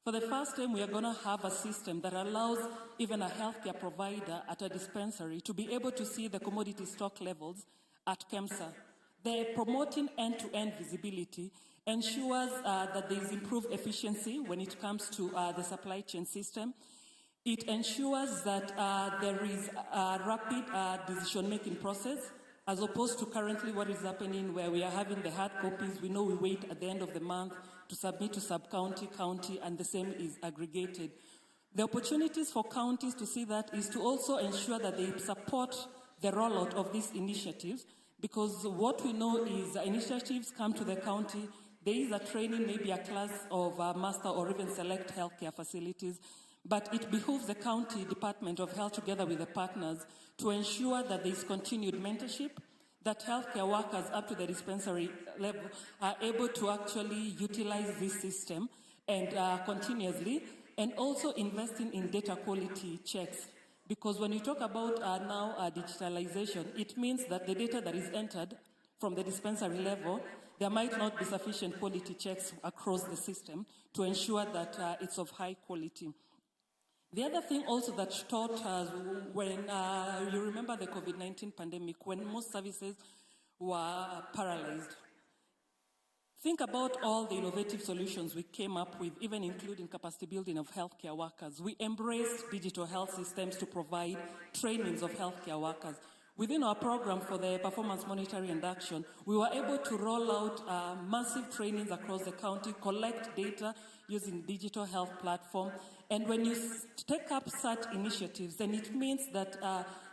For the first time, we are going to have a system that allows even a healthcare provider at a dispensary to be able to see the commodity stock levels at KEMSA. The promoting end-to-end visibility ensures that there is improved efficiency when it comes to the supply chain system. It ensures that there is a rapid decision-making process, as opposed to currently what is happening where we are having the hard copies. We know we wait at the end of the month to submit to sub-county, county, and the same is aggregated. The opportunities for counties to see that is to also ensure that they support the rollout of these initiatives, because what we know is initiatives come to the county, there is a training, maybe a class of master or even select healthcare facilities, but it behooves the county department of health together with the partners to ensure that there is continued mentorship, that healthcare workers up to the dispensary level are able to actually utilize this system and continuously, and also investing in data quality checks. Because when you talk about now digitalization, it means that the data that is entered from the dispensary level, there might not be sufficient quality checks across the system to ensure that it's of high quality. The other thing also that taught us when you remember the COVID-19 pandemic, when most services were paralyzed. Think about all the innovative solutions we came up with, even including capacity building of healthcare workers. We embraced digital health systems to provide trainings of healthcare workers. Within our program for the performance monitoring and action, we were able to roll out massive trainings across the county, collect data using digital health platform. And when you take up such initiatives, then it means that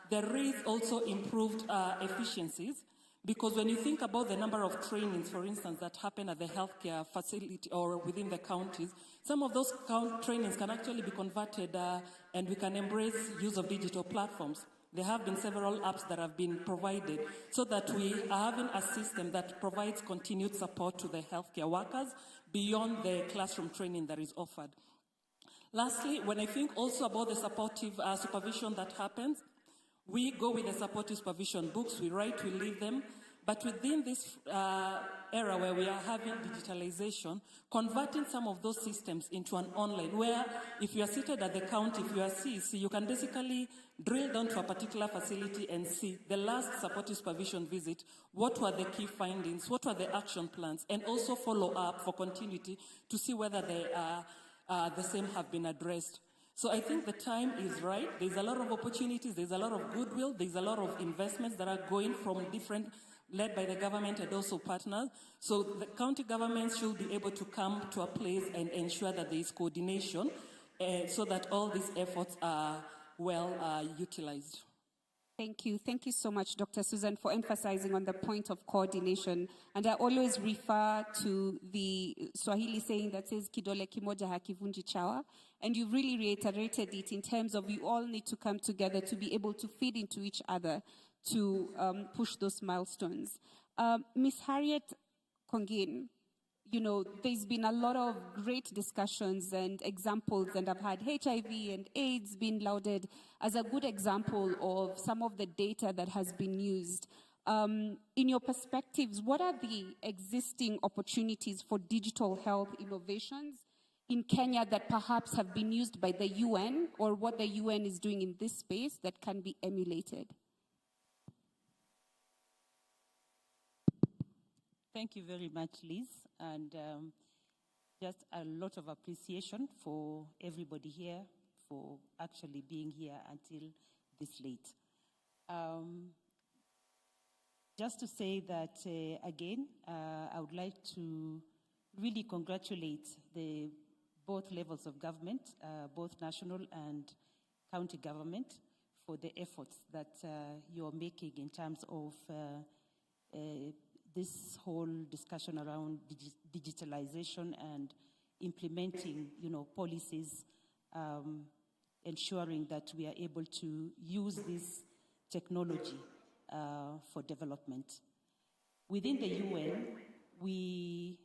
there is also improved efficiencies, because when you think about the number of trainings, for instance, that happen at the healthcare facility or within the counties, some of those trainings can actually be converted and we can embrace use of digital platforms. There have been several apps that have been provided so that we are having a system that provides continued support to the healthcare workers beyond the classroom training that is offered. Lastly, when I think also about the supportive supervision that happens, we go with the supportive supervision books, we write, we leave them, but within this era where we are having digitalization, converting some of those systems into an online, where if you are seated at the counter, if you are CEC, you can basically drill down to a particular facility and see the last supportive supervision visit, what were the key findings, what were the action plans, and also follow up for continuity to see whether they are the same have been addressed. So I think the time is right. There's a lot of opportunities, there's a lot of goodwill, there's a lot of investments that are going from different, led by the government and also partners. So the county governments should be able to come to a place and ensure that there is coordination so that all these efforts are well utilized. Thank you. Thank you so much, Dr. Susan, for emphasizing on the point of coordination. And I always refer to the Swahili saying that says, kidole kimoja hakivunji chawa. And you've really reiterated it in terms of you all need to come together to be able to feed into each other to push those milestones. Ms. Harriet Kongin, you know, there's been a lot of great discussions and examples, and I've had HIV and AIDS being lauded as a good example of some of the data that has been used. In your perspectives, what are the existing opportunities for digital health innovations in Kenya that perhaps have been used by the UN, or what the UN is doing in this space that can be emulated? Thank you very much, Liz, and just a lot of appreciation for everybody here for actually being here until this late. Just to say that, again, I would like to really congratulate both levels of government, both national and county government, for the efforts that you're making in terms of this whole discussion around digitalization and implementing, policies, ensuring that we are able to use this technology for development. Within the UN, we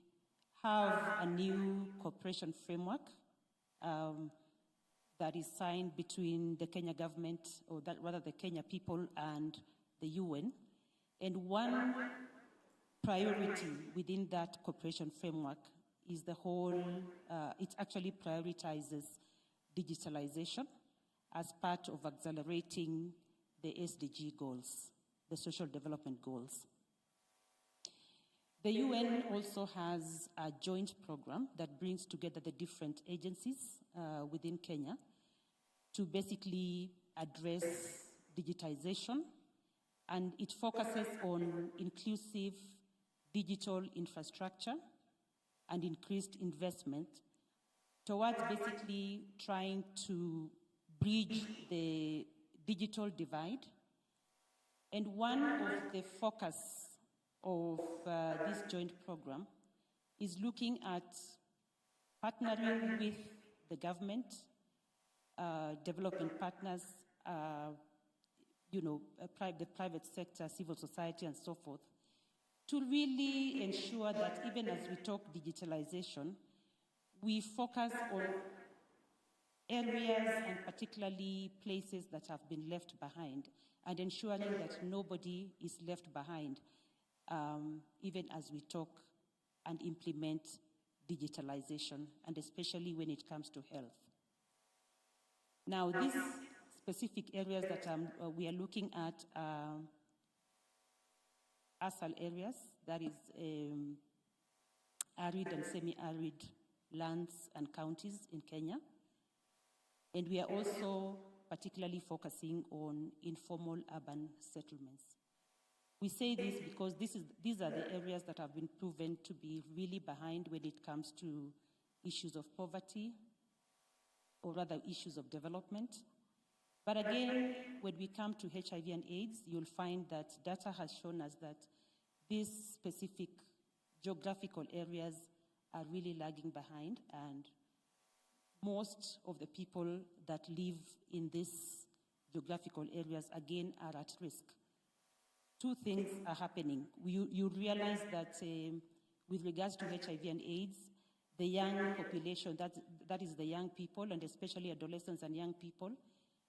have a new cooperation framework that is signed between the Kenya government, or that rather the Kenya people and the UN. And one priority within that cooperation framework is the whole, it actually prioritizes digitalization as part of accelerating the SDG goals, the social development goals. The UN also has a joint program that brings together the different agencies within Kenya to basically address digitization, and it focuses on inclusive digital infrastructure and increased investment towards basically trying to bridge the digital divide. And one of the focus of this joint program is looking at partnering with the government, development partners, the private sector, civil society, and so forth, to really ensure that even as we talk digitalization, we focus on areas and particularly places that have been left behind, and ensuring that nobody is left behind, even as we talk and implement digitalization, and especially when it comes to health. Now, these specific areas that we are looking at are ASAL areas, that is arid and semi-arid lands and counties in Kenya. And we are also particularly focusing on informal urban settlements. We say this because these are the areas that have been proven to be really behind when it comes to issues of poverty, or rather issues of development. But again, when we come to HIV and AIDS, you'll find that data has shown us that these specific geographical areas are really lagging behind, and most of the people that live in these geographical areas, again, are at risk. Two things are happening. You realize that with regards to HIV and AIDS, the young population, that is the young people, and especially adolescents and young people,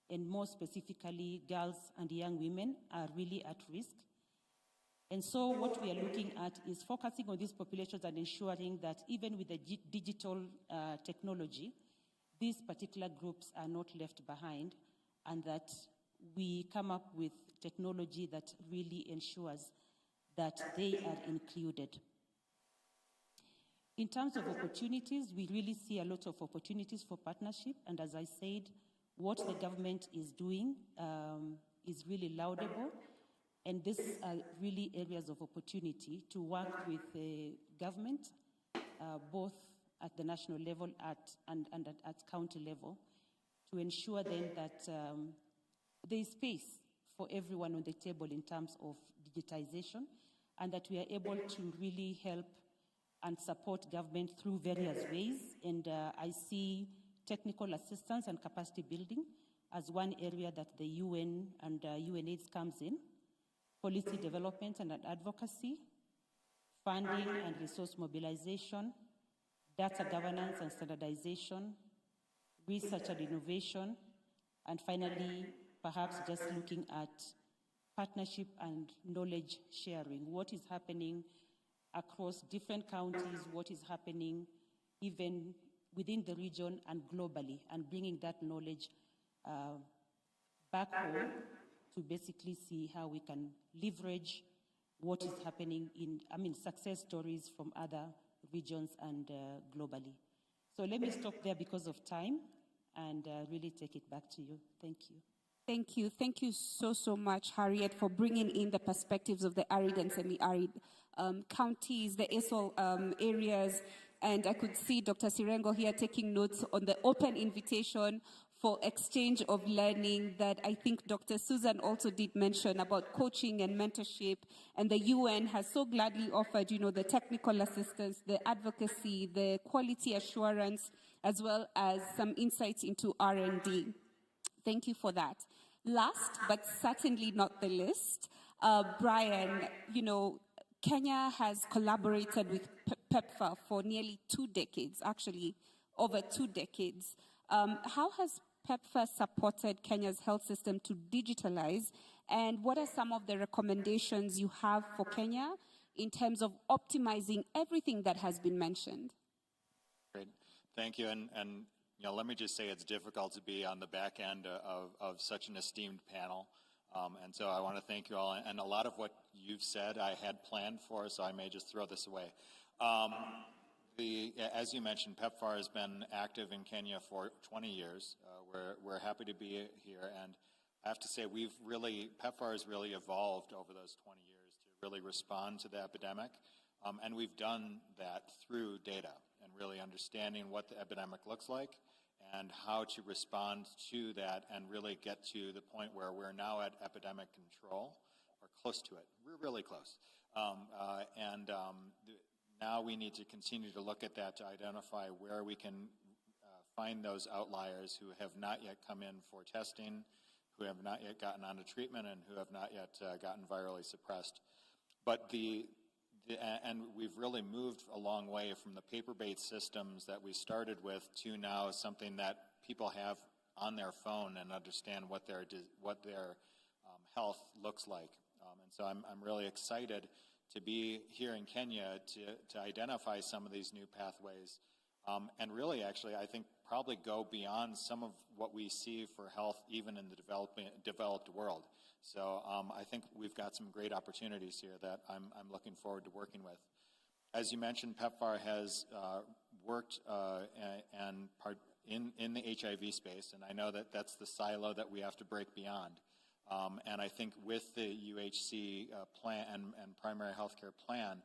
and more specifically girls and young women, are really at risk. And so what we are looking at is focusing on these populations and ensuring that even with the digital technology, these particular groups are not left behind, and that we come up with technology that really ensures that they are included. In terms of opportunities, we really see a lot of opportunities for partnership, and as I said, what the government is doing is really laudable, and these are really areas of opportunity to work with the government, both at the national level and at county level, to ensure then that there is space for everyone on the table in terms of digitization, and that we are able to really help and support government through various ways. And I see technical assistance and capacity building as one area that the UN and UNAIDS comes in, policy development and advocacy, funding and resource mobilization, data governance and standardization, research and innovation, and finally, perhaps just looking at partnership and knowledge sharing. What is happening across different counties, what is happening even within the region and globally, and bringing that knowledge back home to basically see how we can leverage what is happening success stories from other regions and globally. So let me stop there because of time and really take it back to you. Thank you. Thank you. Thank you so much, Harriet, for bringing in the perspectives of the arid and semi-arid counties, the ASOL areas. And I could see Dr. Sirengo here taking notes on the open invitation for exchange of learning that I think Dr. Susan also did mention about coaching and mentorship. And the UN has so gladly offered, the technical assistance, the advocacy, the quality assurance, as well as some insights into R&D. Thank you for that. Last, but certainly not the least, Brian, Kenya has collaborated with PEPFAR for nearly 2 decades, actually over 2 decades. How has PEPFAR supported Kenya's health system to digitalize, and what are some of the recommendations you have for Kenya in terms of optimizing everything that has been mentioned? Great, thank you. And let me just say it's difficult to be on the back end of such an esteemed panel. And so I want to thank you all. And a lot of what you've said I had planned for, so I may just throw this away. As you mentioned, PEPFAR has been active in Kenya for 20 years. We're happy to be here. And I have to say, PEPFAR has really evolved over those 20 years to really respond to the epidemic. And we've done that through data and really understanding what the epidemic looks like and how to respond to that and really get to the point where we're now at epidemic control or close to it. We're really close. Now we need to continue to look at that to identify where we can find those outliers who have not yet come in for testing, who have not yet gotten onto treatment, and who have not yet gotten virally suppressed. But and we've really moved a long way from the paper-based systems that we started with to now something that people have on their phone and understand what their health looks like. And so I'm really excited to be here in Kenya to identify some of these new pathways and really actually I think probably go beyond some of what we see for health even in the developed world. So I think we've got some great opportunities here that I'm looking forward to working with. As you mentioned, PEPFAR has worked in the HIV space, and I know that that's the silo that we have to break beyond. And I think with the UHC plan and primary healthcare plan,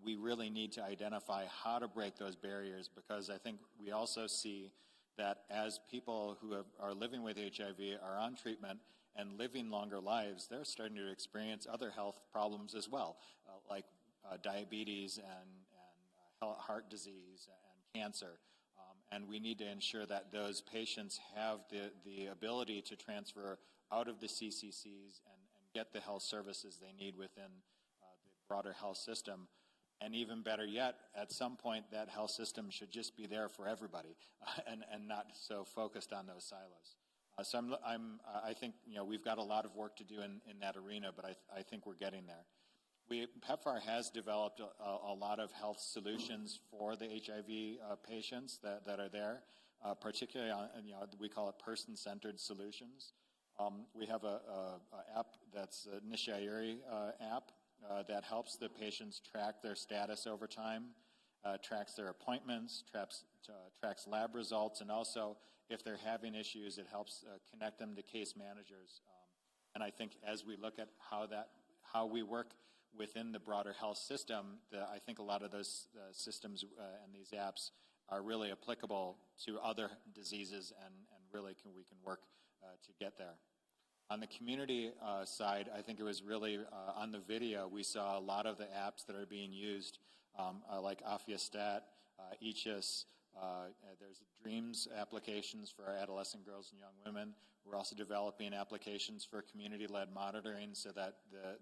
we really need to identify how to break those barriers, because I think we also see that as people who are living with HIV are on treatment and living longer lives, they're starting to experience other health problems as well, like diabetes and heart disease and cancer. And we need to ensure that those patients have the ability to transfer out of the CCCs and get the health services they need within the broader health system. And even better yet, at some point, that health system should just be there for everybody and not so focused on those silos. So I think we've got a lot of work to do in that arena, but I think we're getting there. PEPFAR has developed a lot of health solutions for the HIV patients that are there, particularly on, we call it person-centered solutions. We have a app that's a Nishairi app that helps the patients track their status over time, tracks their appointments, tracks lab results, and also if they're having issues, it helps connect them to case managers. And I think as we look at how we work within the broader health system, I think a lot of those systems and these apps are really applicable to other diseases, and really we can work to get there. On the community side, I think it was really on the video, we saw a lot of the apps that are being used, like Afiastat, Aegis, there's Dreams applications for our adolescent girls and young women. We're also developing applications for community-led monitoring so that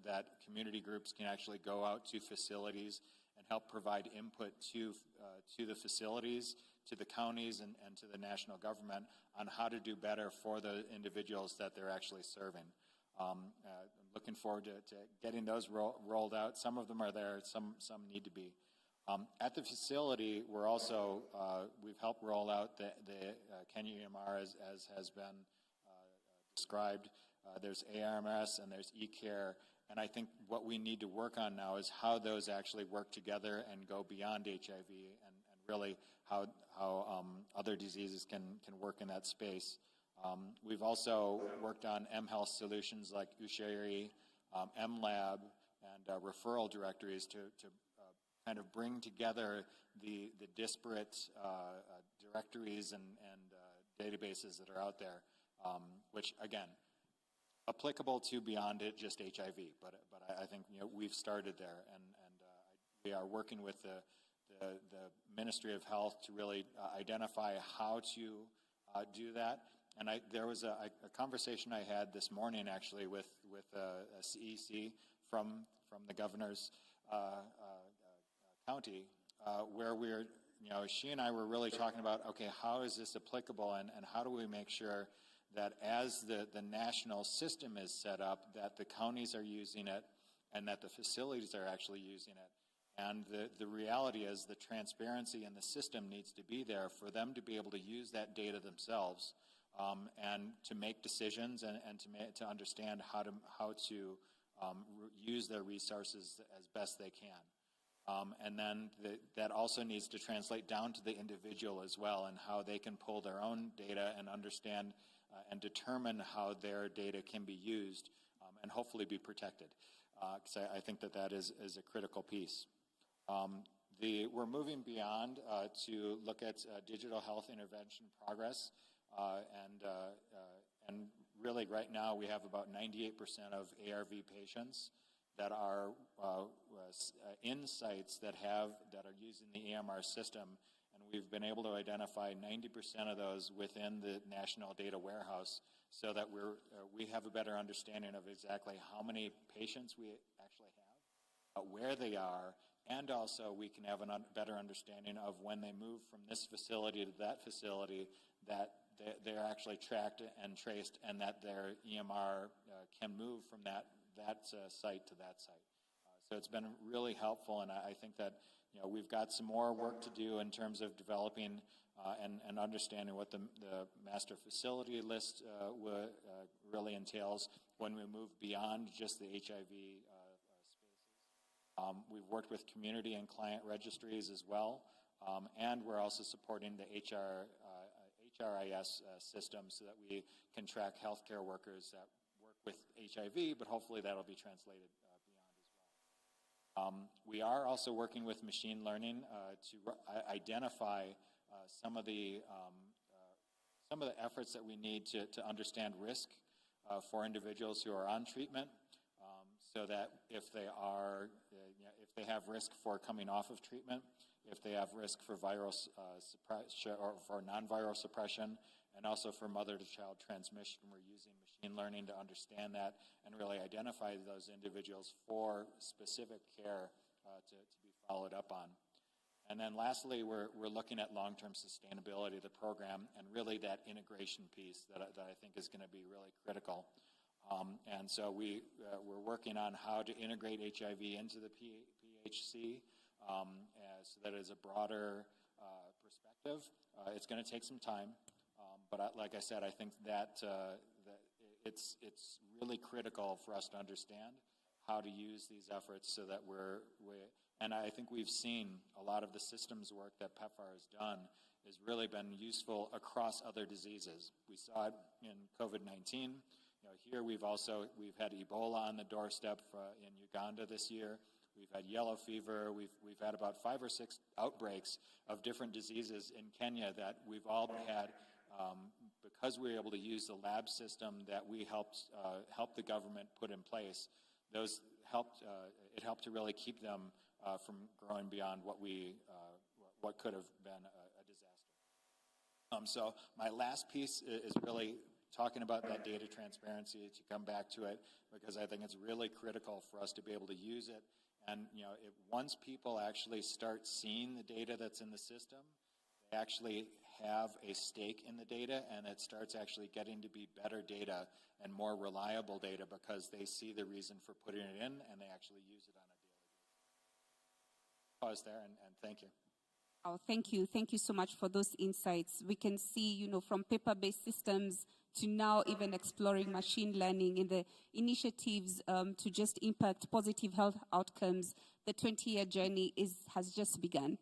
that community groups can actually go out to facilities and help provide input to the facilities, to the counties, and to the national government on how to do better for the individuals that they're actually serving. I'm looking forward to getting those rolled out. Some of them are there, some need to be. At the facility, we're also, we've helped roll out the Kenya EMR as has been described. There's ARMS and there's eCare, and I think what we need to work on now is how those actually work together and go beyond HIV, and really how other diseases can work in that space. We've also worked on mHealth solutions like Ushairi, mLab, and referral directories to kind of bring together the disparate directories and databases that are out there, which again, applicable to beyond it just HIV. But I think we've started there, and we are working with the Ministry of Health to really identify how to do that. And there was a conversation I had this morning actually with a CEC from the governor's county, where we're, she and I were really talking about, okay, how is this applicable, and how do we make sure that as the national system is set up, that the counties are using it and that the facilities are actually using it. And the reality is the transparency in the system needs to be there for them to be able to use that data themselves, and to make decisions and to understand how to use their resources as best they can. And then that also needs to translate down to the individual as well, and how they can pull their own data and understand and determine how their data can be used, and hopefully be protected. Because I think that is a critical piece. We're moving beyond to look at digital health intervention progress, and really right now we have about 98% of ARV patients that are in sites that are using the EMR system, and we've been able to identify 90% of those within the national data warehouse, so that we have a better understanding of exactly how many patients we actually have, where they are, and also we can have a better understanding of when they move from this facility to that facility, that they're actually tracked and traced, and that their EMR can move from that site to that site. So it's been really helpful, and I think that we've got some more work to do in terms of developing and understanding what the master facility list really entails when we move beyond just the HIV spaces. We've worked with community and client registries as well, and we're also supporting the HRIS system so that we can track healthcare workers that work with HIV, but hopefully that'll be translated beyond as well. We are also working with machine learning to identify some of the efforts that we need to understand risk for individuals who are on treatment, so that if they have risk for coming off of treatment, if they have risk for viral suppression or for non-viral suppression, and also for mother-to-child transmission. We're using machine learning to understand that and really identify those individuals for specific care to be followed up on. And then lastly, we're looking at long-term sustainability of the program and really that integration piece that I think is going to be really critical. And so we're working on how to integrate HIV into the PHC so that it's a broader perspective. It's going to take some time, but like I said, I think that it's really critical for us to understand how to use these efforts so that and I think we've seen a lot of the systems work that PEPFAR has done has really been useful across other diseases. We saw it in COVID-19. Here we've had Ebola on the doorstep in Uganda this year. We've had yellow fever. We've had about 5 or 6 outbreaks of different diseases in Kenya that we've all had because we were able to use the lab system that we helped the government put in place. Those helped. It helped to really keep them from growing beyond what could have been a disaster. So my last piece is really talking about that data transparency, to come back to it, because I think it's really critical for us to be able to use it. And once people actually start seeing the data that's in the system, they actually have a stake in the data, and it starts actually getting to be better data and more reliable data because they see the reason for putting it in and they actually use it on a daily basis. Pause there and thank you. Oh, thank you. Thank you so much for those insights. We can see, from paper-based systems to now even exploring machine learning in the initiatives to just impact positive health outcomes. The 20-year journey has just begun.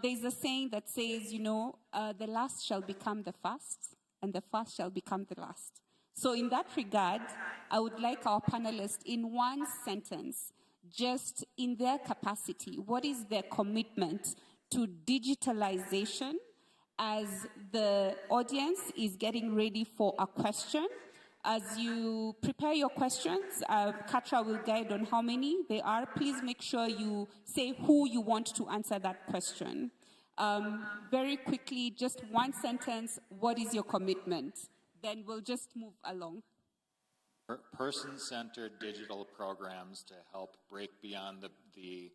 There's a saying that says, the last shall become the first, and the first shall become the last. So in that regard, I would like our panelists in one sentence, just in their capacity, what is their commitment to digitalization as the audience is getting ready for a question? As you prepare your questions, Katra will guide on how many there are. Please make sure you say who you want to answer that question. Very quickly, just one sentence, what is your commitment? Then we'll just move along. Person-centered digital programs to help break beyond the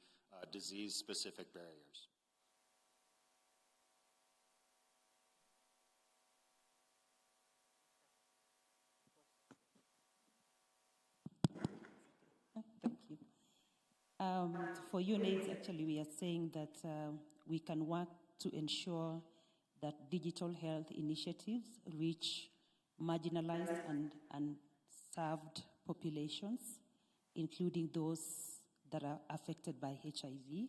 disease-specific barriers. Thank you. For UNAIDS, actually, we are saying that we can work to ensure that digital health initiatives reach marginalized and served populations, including those that are affected by HIV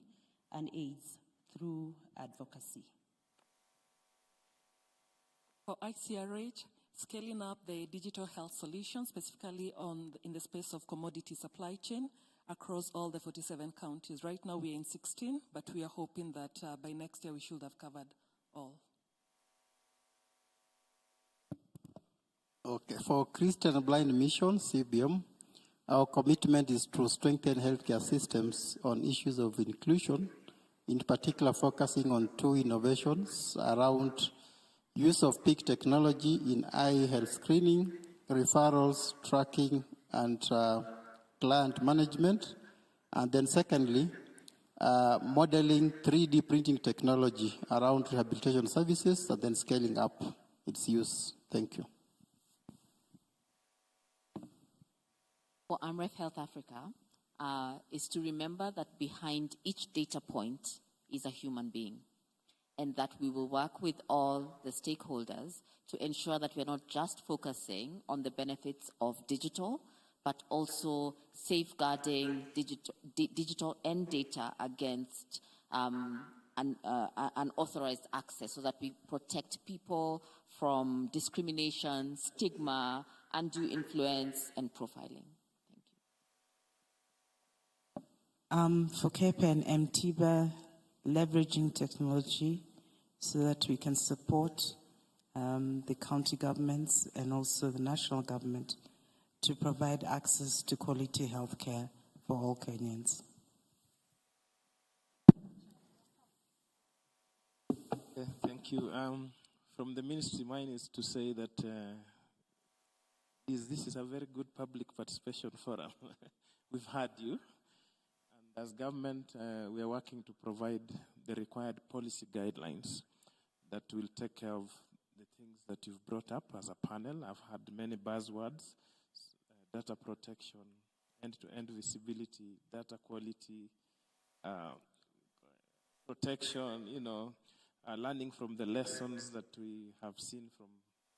and AIDS through advocacy. For ICRH, scaling up the digital health solutions, specifically in the space of commodity supply chain across all the 47 counties. Right now we're in 16, but we are hoping that by next year we should have covered all. Okay, for Christian Blind Mission, CBM, our commitment is to strengthen healthcare systems on issues of inclusion, in particular focusing on 2 innovations around use of peak technology in eye health screening, referrals, tracking, and client management. And then secondly, modeling 3D printing technology around rehabilitation services and then scaling up its use. Thank you. For AMREF Health Africa is to remember that behind each data point is a human being, and that we will work with all the stakeholders to ensure that we're not just focusing on the benefits of digital, but also safeguarding digital and data against unauthorized access, so that we protect people from discrimination, stigma, undue influence, and profiling. For KEPA and MTIBA, leveraging technology so that we can support the county governments and also the national government to provide access to quality health care for all Kenyans. Thank you. From the ministry, mine is to say that this is a very good public participation forum. We've heard you. And as government, we are working to provide the required policy guidelines that will take care of the things that you've brought up as a panel. I've had many buzzwords: data protection, end-to-end visibility, data quality, protection, learning from the lessons that we have seen from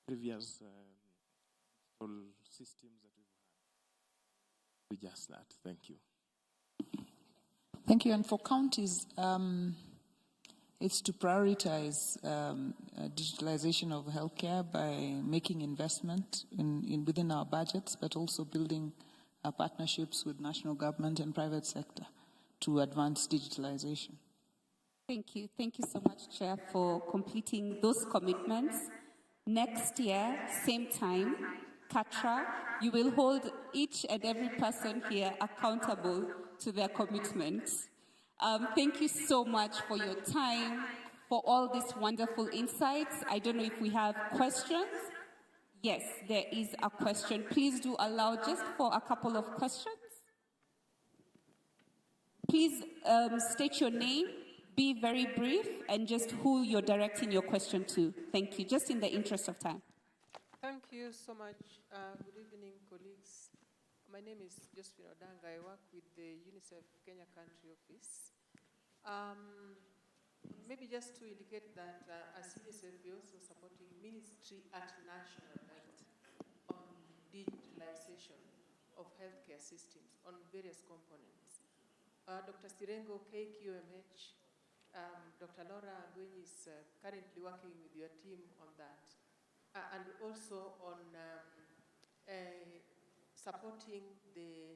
previous systems that we've had. We just that. Thank you. Thank you. And for counties, it's to prioritize digitalization of healthcare by making investment within our budgets, but also building partnerships with national government and private sector to advance digitalization. Thank you. Thank you so much, Chair, for completing those commitments. Next year, same time, Katra, you will hold each and every person here accountable to their commitments. Thank you so much for your time, for all these wonderful insights. I don't know if we have questions. Yes, there is a question. Please do allow just for a couple of questions. Please state your name, be very brief, and just who you're directing your question to. Thank you, just in the interest of time. Thank you so much. Good evening, colleagues. My name is Josephine Odanga. I work with the UNICEF Kenya Country Office. Maybe just to indicate that as UNICEF, we're also supporting ministry at national level on digitalization of healthcare systems on various components. Dr. Sirengo, KQMH, Dr. Laura Agwenyi is currently working with your team on that. And also on supporting the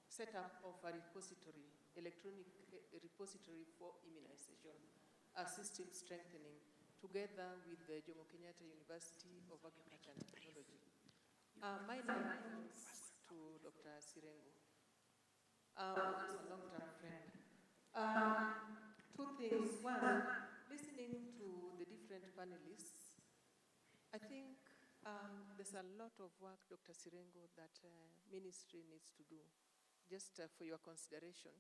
setup of a repository, electronic repository for immunization, system strengthening, together with the Jomo Kenyatta University of Agriculture and Technology. My name is to Dr. Sirengo, who's a long-term friend. Two things. One, listening to the different panelists, I think there's a lot of work, Dr. Sirengo, that ministry needs to do, just for your consideration.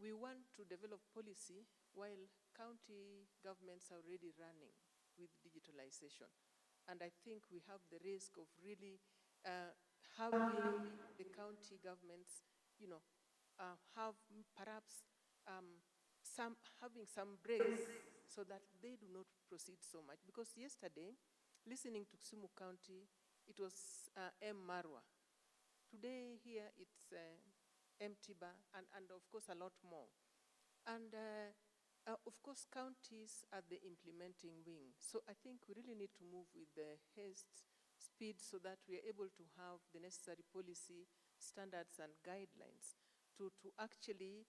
We want to develop policy while county governments are already running with digitalization. And I think we have the risk of really having the county governments, have perhaps having some breaks so that they do not proceed so much. Because yesterday, listening to Kisumu County, it was M. Marwa. Today here it's Mtiba and of course a lot more. And of course counties are the implementing wing. So I think we really need to move with the haste, speed, so that we are able to have the necessary policy, standards and guidelines to actually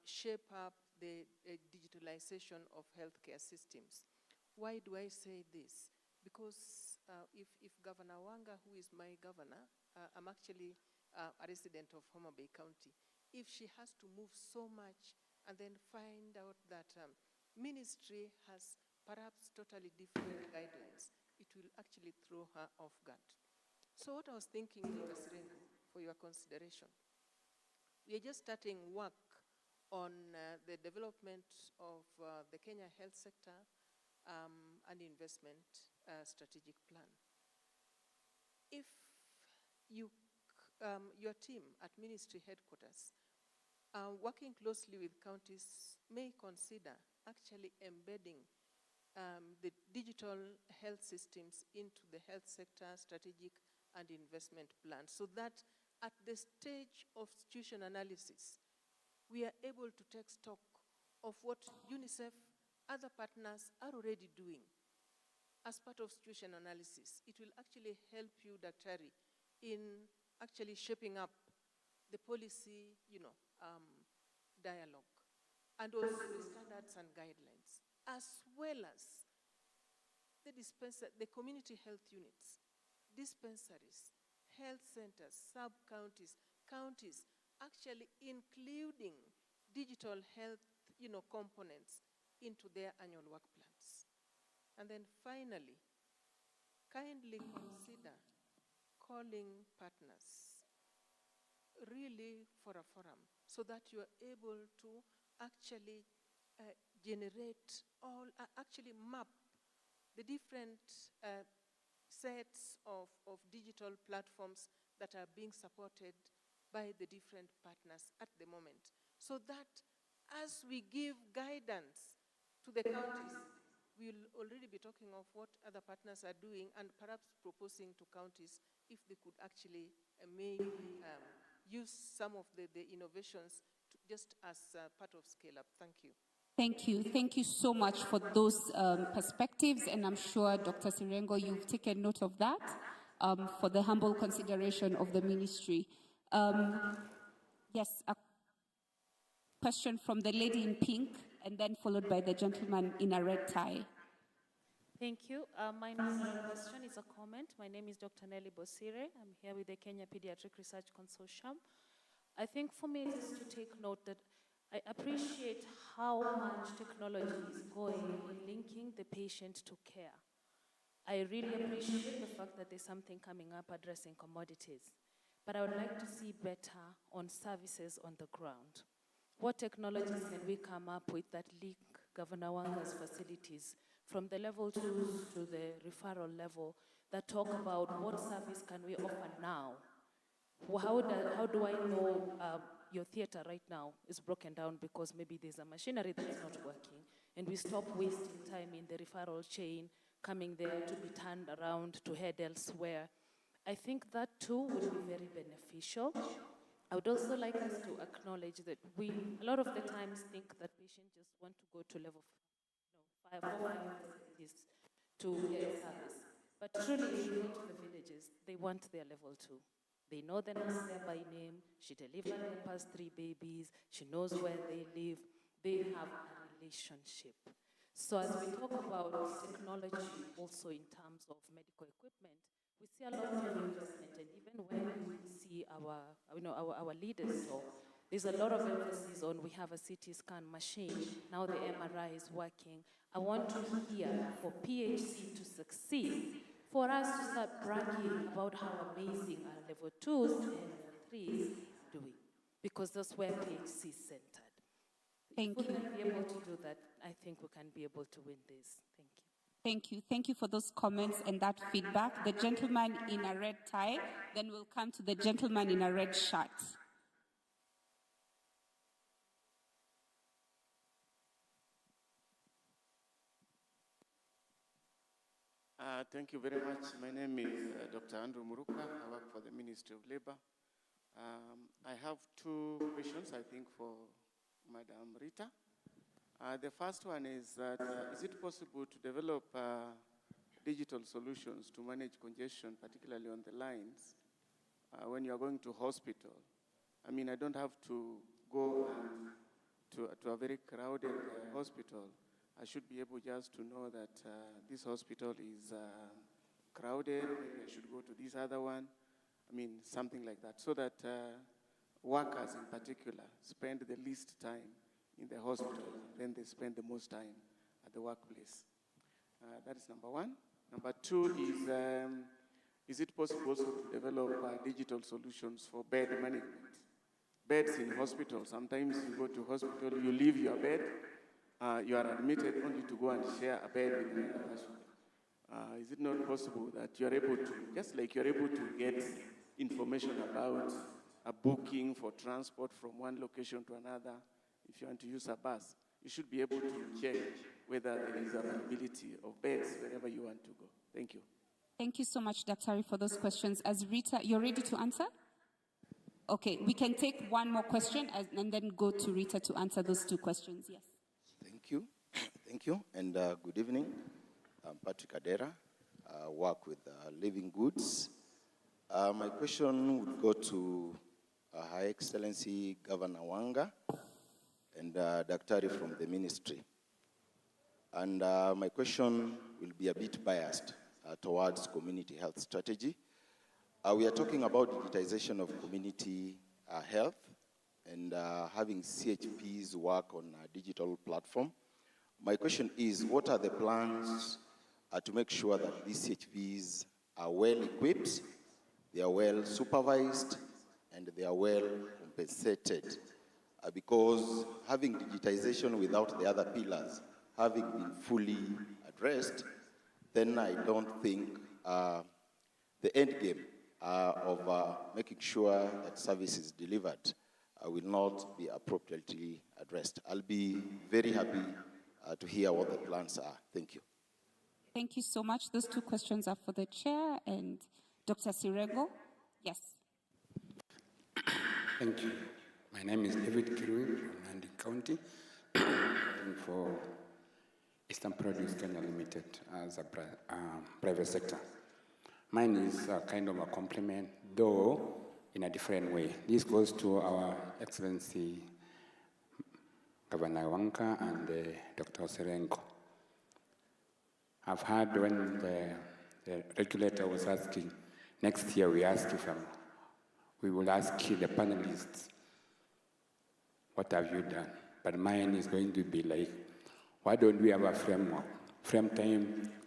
shape up the digitalization of healthcare systems. Why do I say this? Because if Governor Wanga, who is my governor, I'm actually a resident of Homa Bay County, if she has to move so much and then find out that ministry has perhaps totally different guidelines, it will actually throw her off guard. So what I was thinking, Dr. Sirengo, for your consideration, we are just starting work on the development of the Kenya health sector and investment strategic plan. If you, your team at ministry headquarters, working closely with counties, may consider actually embedding the digital health systems into the health sector strategic and investment plan, so that at the stage of situation analysis, we are able to take stock of what UNICEF, other partners are already doing as part of situation analysis. It will actually help you, Daktari, in actually shaping up the policy, dialogue, and also the standards and guidelines, as well as the community health units, dispensaries, health centers, sub-counties, counties, actually including digital health, components into their annual work plans. And then finally, kindly consider calling partners really for a forum so that you are able to actually generate actually map the different sets of digital platforms that are being supported by the different partners at the moment, so that as we give guidance to the counties, we'll already be talking of what other partners are doing and perhaps proposing to counties if they could actually maybe use some of the innovations just as part of Scale Up. Thank you. Thank you. Thank you so much for those perspectives, and I'm sure, Dr. Sirengo, you've taken note of that for the humble consideration of the ministry. Yes, a question from the lady in pink, and then followed by the gentleman in a red tie. Thank you. Mine is not a question, it's a comment. My name is Dr. Nelly Bosire. I'm here with the Kenya Pediatric Research Consortium. I think for me it is to take note that I appreciate how much technology is going in linking the patient to care. I really appreciate the fact that there's something coming up addressing commodities. But I would like to see better on services on the ground. What technologies can we come up with that link Governor Wanga's facilities from the level 2s to the referral level that talk about what service can we offer now? How do I know your theater right now is broken down because maybe there's a machinery that's not working, and we stop wasting time in the referral chain, coming there to be turned around to head elsewhere. I think that too would be very beneficial. I would also like us to acknowledge that we, a lot of the times, think that patients just want to go to level 5 facilities to get service. But truly, if you go to the villages, they want their level 2. They know the nurse there by name. She delivered their past 3 babies. She knows where they live. They have a relationship. So as we talk about technology also in terms of medical equipment, we see a lot of investment, and even when we see our leaders talk, there's a lot of emphasis on we have a CT scan machine, now the MRI is working. I want to hear for PHC to succeed, for us to start bragging about how amazing our level 2s and level 3s are doing, because that's where PHC is centered. Thank you. If we can be able to do that, I think we can be able to win this. Thank you. Thank you. Thank you for those comments and that feedback. The gentleman in a red tie, then we'll come to the gentleman in a red shirt. Thank you very much. My name is Dr. Andrew Muruka. I work for the Ministry of Labor. I have 2 questions, I think, for Madam Rita. The first one is that, is it possible to develop digital solutions to manage congestion, particularly on the lines, when you are going to hospital? I mean, I don't have to go to a very crowded hospital. I should be able just to know that this hospital is crowded, maybe I should go to this other one. I mean, something like that, so that workers in particular spend the least time in the hospital, then they spend the most time at the workplace. That is number 1. Number 2 is it possible to develop digital solutions for bed management? Beds in hospitals. Sometimes you go to hospital, you leave your bed, you are admitted only to go and share a bed with another person. Is it not possible that you're able to, just like you're able to get information about a booking for transport from one location to another, if you want to use a bus, you should be able to check whether there is availability of beds wherever you want to go. Thank you. Thank you so much, Daktari, for those questions. As Rita, you're ready to answer? Okay, we can take one more question and then go to Rita to answer those 2 questions. Yes. Thank you. Thank you, and good evening. I'm Patrick Adera. I work with Living Goods. My question would go to Her Excellency Governor Wanga and Daktari from the ministry. And my question will be a bit biased towards community health strategy. We are talking about digitization of community health and having CHPs work on a digital platform. My question is, what are the plans to make sure that these CHVs are well equipped, they are well supervised, and they are well compensated? Because having digitization without the other pillars having been fully addressed, then I don't think the end game of making sure that service is delivered will not be appropriately addressed. I'll be very happy to hear what the plans are. Thank you. Thank you so much. Those two questions are for the chair and Dr. Sirego. Yes. Thank you. My name is David Kirui from Nandi County, working for Eastern Produce Kenya Limited as a private sector. Mine is kind of a compliment, though in a different way. This goes to our Excellency Governor Wanka and Dr. Serengo. I've heard when the regulator was asking, next year we will ask the panelists, what have you done? But mine is going to be like, why don't we have a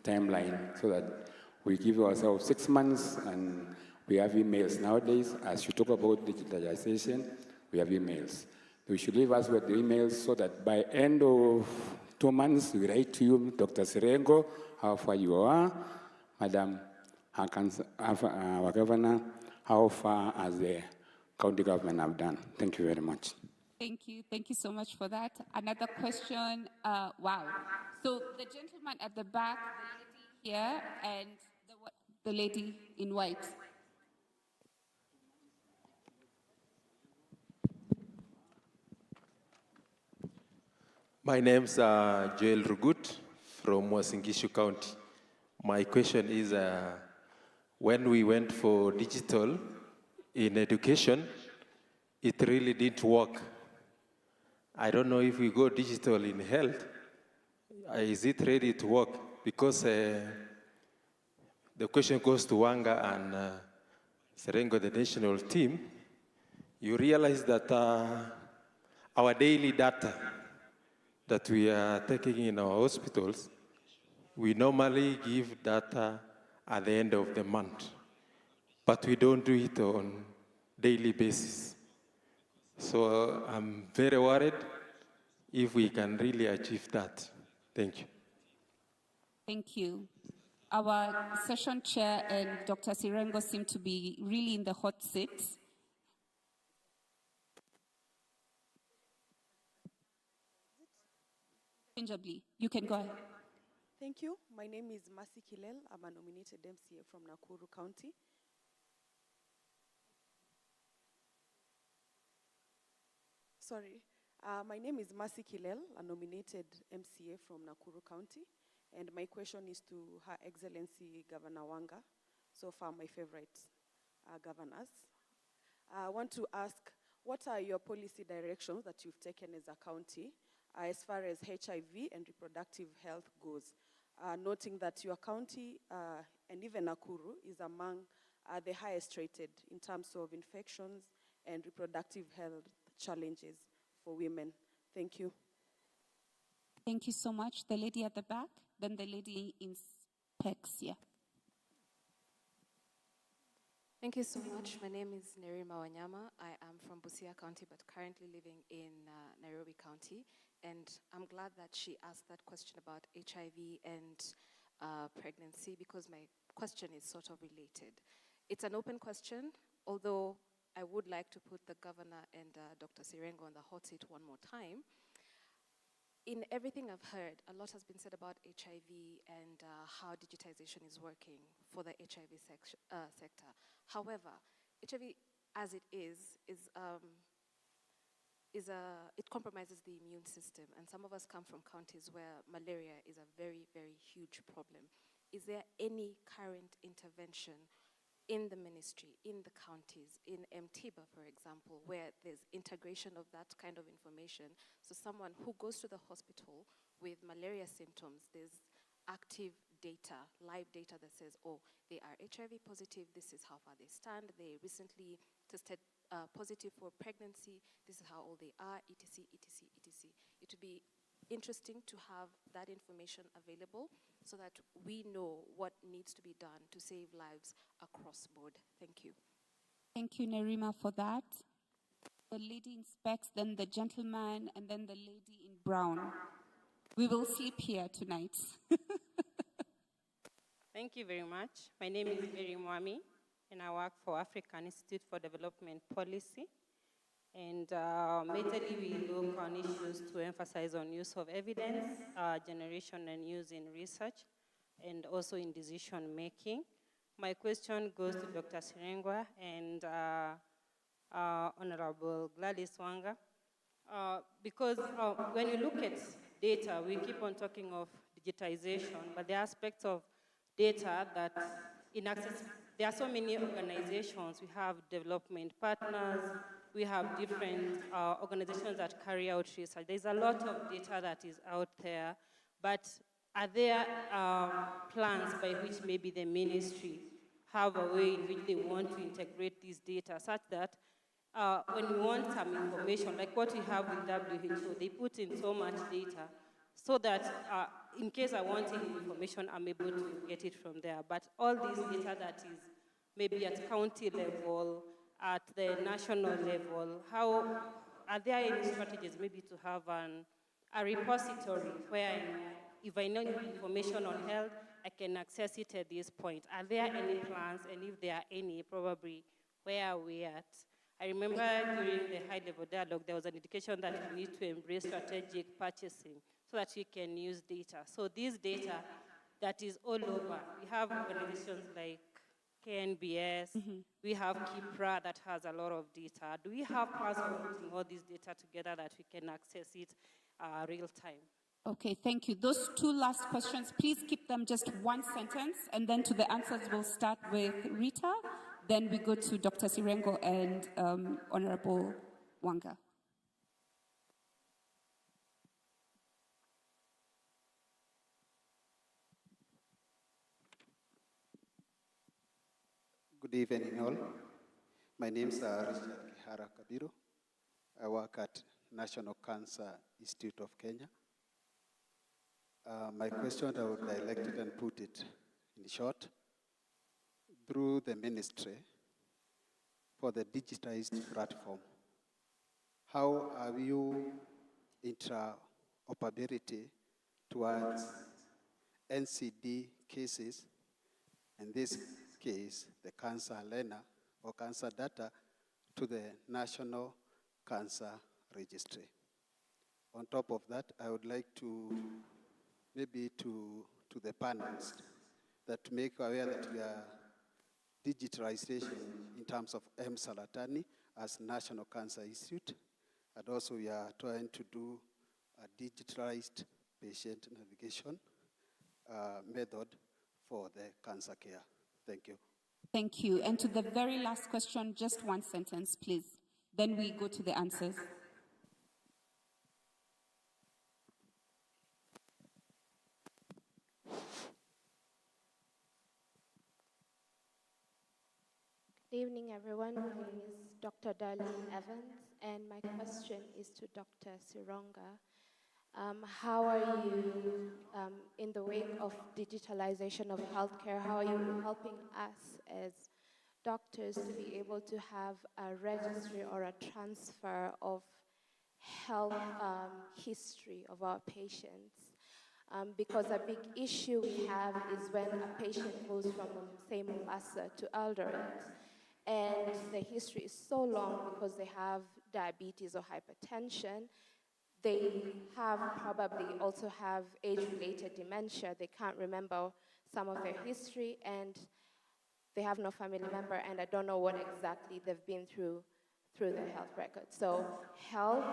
timeline so that we give ourselves 6 months and we have emails nowadays. As you talk about digitalization, we have emails. We should leave us with the emails so that by end of 2 months, we write to you, Dr. Sirengo, how far you are, Madam our Governor, how far has the county government have done. Thank you very much. Thank you. Thank you so much for that. Another question. Wow. So the gentleman at the back, the lady here, and the lady in white. My name's Joel Rugut from Wasingishu County. My question is, when we went for digital in education, it really didn't work. I don't know if we go digital in health, is it ready to work? Because the question goes to Wanga and Serengo, the national team. You realize that our daily data that we are taking in our hospitals, we normally give data at the end of the month, but we don't do it on daily basis. So I'm very worried if we can really achieve that. Thank you. Thank you. Our session chair and Dr. Sirengo seem to be really in the hot seat. Interchangeably, you can go ahead. Thank you. My name is Mercy Kilel. I'm a nominated MCA from Nakuru County. My name is Mercy Kilel, a nominated MCA from Nakuru County. And my question is to Her Excellency Governor Wanga, so far my favorite governors. I want to ask, what are your policy directions that you've taken as a county as far as HIV and reproductive health goes? Noting that your county and even Nakuru is among the highest rated in terms of infections and reproductive health challenges for women. Thank you. Thank you so much. The lady at the back, then the lady in specs, yeah. Thank you so much. My name is Nerima Wanyama. I am from Busia County, but currently living in Nairobi County. And I'm glad that she asked that question about HIV and pregnancy, because my question is sort of related. It's an open question, although I would like to put the governor and Dr. Sirengo on the hot seat one more time. In everything I've heard, a lot has been said about HIV and how digitization is working for the HIV sector. However, HIV as it is it compromises the immune system, and some of us come from counties where malaria is a very, very huge problem. Is there any current intervention in the ministry, in the counties, in MTIBA, for example, where there's integration of that kind of information? So someone who goes to the hospital with malaria symptoms, there's active data, live data that says, oh, they are HIV positive, this is how far they stand, they recently tested positive for pregnancy, this is how old they are, etc., etc., etc. It would be interesting to have that information available so that we know what needs to be done to save lives across board. Thank you. Thank you, Nerima, for that. The lady in specs, then the gentleman, and then the lady in brown. We will sleep here tonight. Thank you very much. My name is Mary Mwami, and I work for African Institute for Development Policy. And majorly we look on issues to emphasize on use of evidence, generation and use in research, and also in decision making. My question goes to Dr. Sirengwa and Honorable Gladys Wanga. Because when you look at data, we keep on talking of digitization, but the aspects of data that there are so many organizations. We have development partners, we have different organizations that carry out research. There's a lot of data that is out there, but are there plans by which maybe the ministry have a way in which they want to integrate these data such that when we want some information, like what we have with WHO, they put in so much data so that in case I want any information, I'm able to get it from there. But all this data that is maybe at county level, at the national level, are there any strategies maybe to have a repository where if I know information on health, I can access it at this point? Are there any plans? And if there are any, probably where are we at? I remember during the high-level dialogue, there was an indication that we need to embrace strategic purchasing so that we can use data. So this data that is all over, we have organizations like KNBS, we have KIPRA that has a lot of data. Do we have plans for putting all this data together that we can access it real time? Okay, thank you. Those two last questions, please keep them just one sentence, and then to the answers we'll start with Rita, then we go to Dr. Sirengo and Honorable Wanga. Good evening, all. My name is Richard Kihara Kabiru. I work at National Cancer Institute of Kenya. My question, I would direct it and put it in short. Through the ministry for the digitized platform, how are you interoperability towards NCD cases, in this case, the cancer learner or cancer data, to the National Cancer Registry? On top of that, I would like to maybe to the panelists that make aware that we are digitalization in terms of M-Salatani as National Cancer Institute, and also we are trying to do a digitalized patient navigation method for the cancer care. Thank you. Thank you. And to the very last question, just one sentence, please. Then we go to the answers. Good evening, everyone. My name is Dr. Darlene Evans, and my question is to Dr. Sironga. How are you, in the wake of digitalization of healthcare, how are you helping us as doctors to be able to have a registry or a transfer of health history of our patients? Because a big issue we have is when a patient goes from, say, Mombasa to Eldoret, and the history is so long because they have diabetes or hypertension. They probably also have age-related dementia. They can't remember some of their history, and they have no family member, and I don't know what exactly they've been through their health record. So health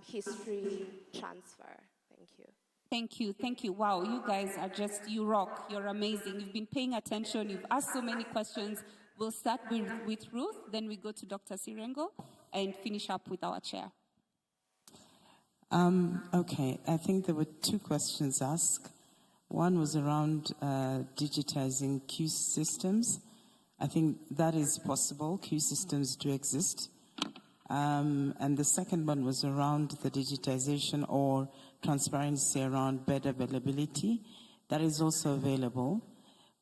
history transfer. Thank you. Thank you. Thank you. Wow, you guys are just, you rock. You're amazing. You've been paying attention. You've asked so many questions. We'll start with Ruth, then we go to Dr. Sirengo, and finish up with our chair. Okay, I think there were two questions asked. One was around digitizing queue systems. I think that is possible. Queue systems do exist. And the second one was around the digitization or transparency around bed availability. That is also available.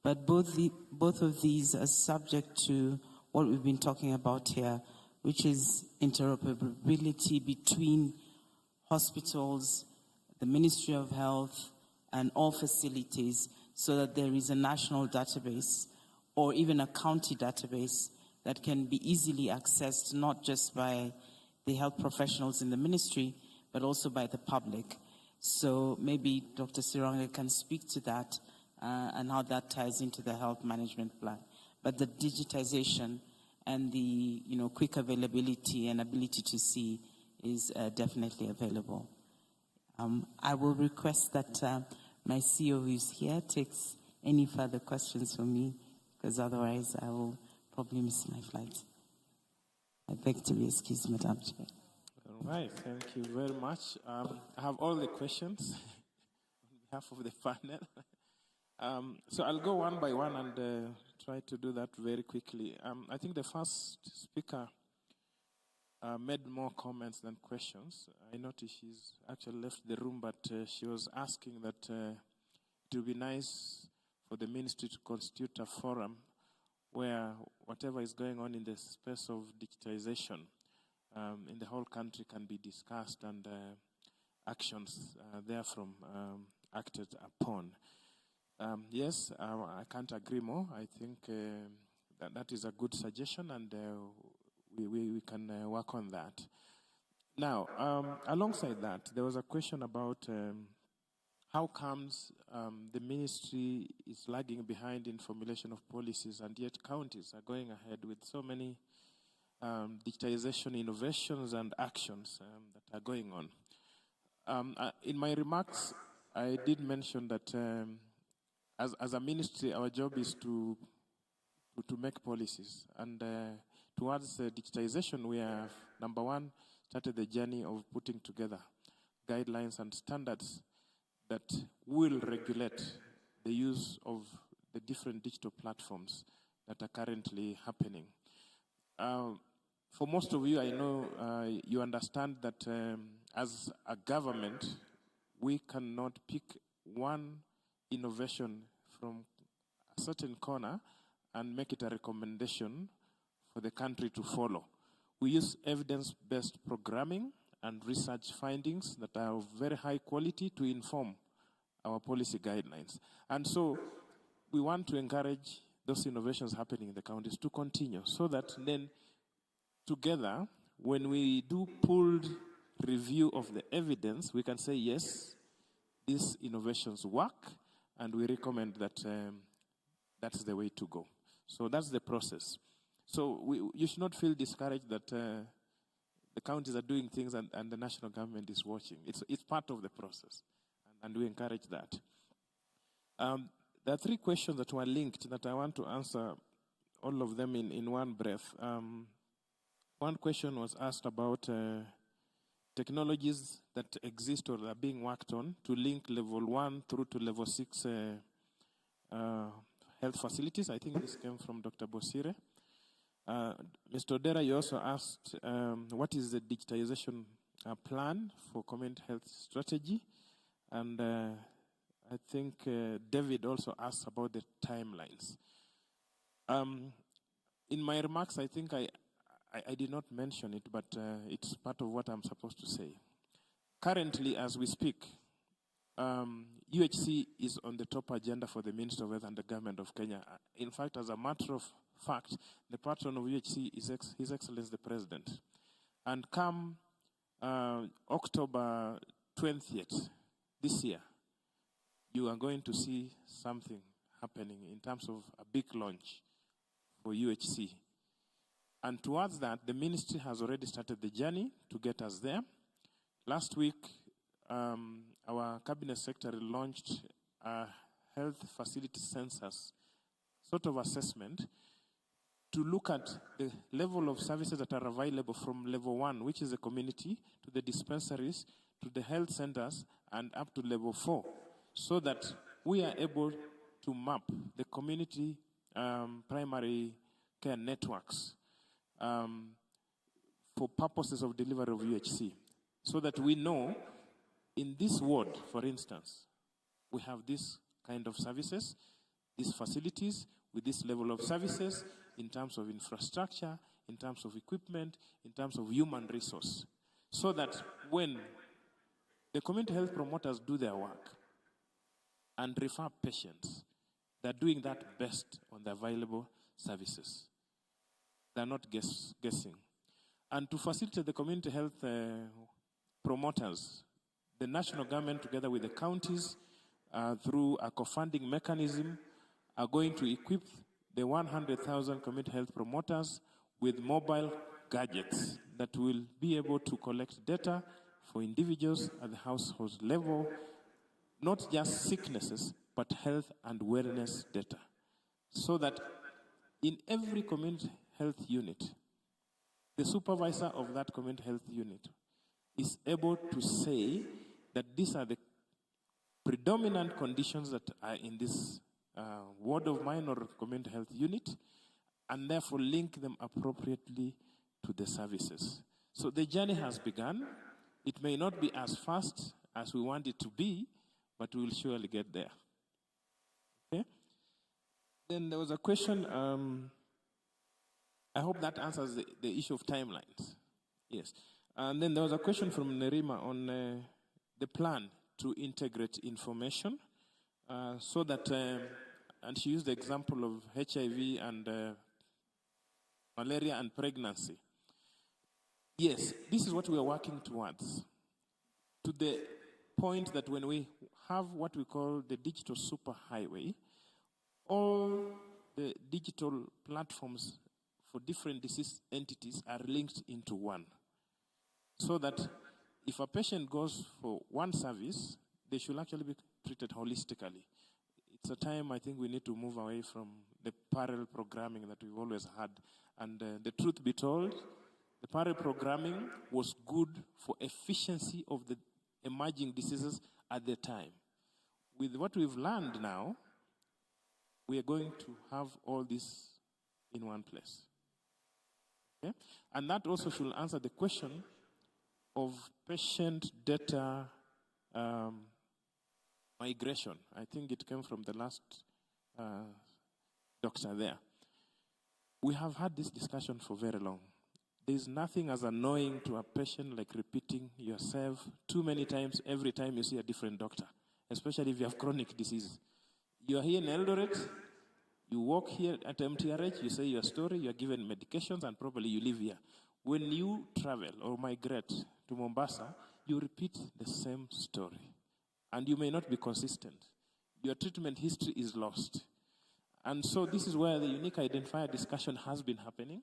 But both of these are subject to what we've been talking about here, which is interoperability between hospitals, the Ministry of Health, and all facilities, so that there is a national database or even a county database that can be easily accessed, not just by the health professionals in the ministry, but also by the public. So maybe Dr. Sironga can speak to that and how that ties into the health management plan. But the digitization and the quick availability and ability to see is definitely available. I will request that my CEO who is here takes any further questions from me, because otherwise I will probably miss my flight. I beg to be excused, Madam Chair. All right, thank you very much. I have all the questions on behalf of the panel. So I'll go one by one and try to do that very quickly. I think the first speaker made more comments than questions. I noticed she's actually left the room, but she was asking that it would be nice for the ministry to constitute a forum where whatever is going on in the space of digitization in the whole country can be discussed and actions therefrom acted upon. Yes, I can't agree more. I think that is a good suggestion, and we can work on that. Now, alongside that, there was a question about how comes the ministry is lagging behind in formulation of policies, and yet counties are going ahead with so many digitization innovations and actions that are going on. In my remarks, I did mention that as a ministry, our job is to make policies. And towards digitization, we have, number one, started the journey of putting together guidelines and standards that will regulate the use of the different digital platforms that are currently happening. For most of you, I know you understand that as a government, we cannot pick one innovation from a certain corner and make it a recommendation for the country to follow. We use evidence-based programming and research findings that are of very high quality to inform our policy guidelines. And so we want to encourage those innovations happening in the counties to continue, so that then together, when we do pooled review of the evidence, we can say, yes, these innovations work, and we recommend that that's the way to go. So that's the process. So you should not feel discouraged that the counties are doing things and the national government is watching. It's part of the process, and we encourage that. There are three questions that were linked that I want to answer, all of them in one breath. One question was asked about technologies that exist or are being worked on to link level 1 through to level 6 health facilities. I think this came from Dr. Bosire. Mr. Odera, you also asked what is the digitization plan for community health strategy, and I think David also asked about the timelines. In my remarks, I think I did not mention it, but it's part of what I'm supposed to say. Currently, as we speak, UHC is on the top agenda for the Minister of Health and the Government of Kenya. In fact, as a matter of fact, the patron of UHC is His Excellency the President. And come October 20th this year, you are going to see something happening in terms of a big launch for UHC. And towards that, the ministry has already started the journey to get us there. Last week, our cabinet secretary launched a health facility census sort of assessment to look at the level of services that are available from level 1, which is the community, to the dispensaries, to the health centers, and up to level 4, so that we are able to map the community primary care networks for purposes of delivery of UHC, so that we know in this ward, for instance, we have this kind of services, these facilities with this level of services in terms of infrastructure, in terms of equipment, in terms of human resource, so that when the community health promoters do their work and refer patients, they're doing that best on the available services. They're not guessing. And to facilitate the community health promoters, the national government, together with the counties, through a co-funding mechanism, are going to equip the 100,000 community health promoters with mobile gadgets that will be able to collect data for individuals at the household level, not just sicknesses, but health and wellness data. So that in every community health unit, the supervisor of that community health unit is able to say that these are the predominant conditions that are in this ward of mine or community health unit, and therefore link them appropriately to the services. So the journey has begun. It may not be as fast as we want it to be, but we will surely get there. Okay? Then there was a question, I hope that answers the issue of timelines. Yes. And then there was a question from Nerima on the plan to integrate information so that, and she used the example of HIV and malaria and pregnancy. Yes, this is what we are working towards, to the point that when we have what we call the digital superhighway, all the digital platforms for different disease entities are linked into one. So that if a patient goes for one service, they should actually be treated holistically. It's a time I think we need to move away from the parallel programming that we've always had. And the truth be told, the parallel programming was good for efficiency of the emerging diseases at the time. With what we've learned now, we are going to have all this in one place. Okay? And that also should answer the question of patient data migration. I think it came from the last doctor there. We have had this discussion for very long. There's nothing as annoying to a patient like repeating yourself too many times every time you see a different doctor, especially if you have chronic disease. You are here in Eldoret, you walk here at MTRH, you say your story, you are given medications, and probably you live here. When you travel or migrate to Mombasa, you repeat the same story. And you may not be consistent. Your treatment history is lost. And so this is where the unique identifier discussion has been happening.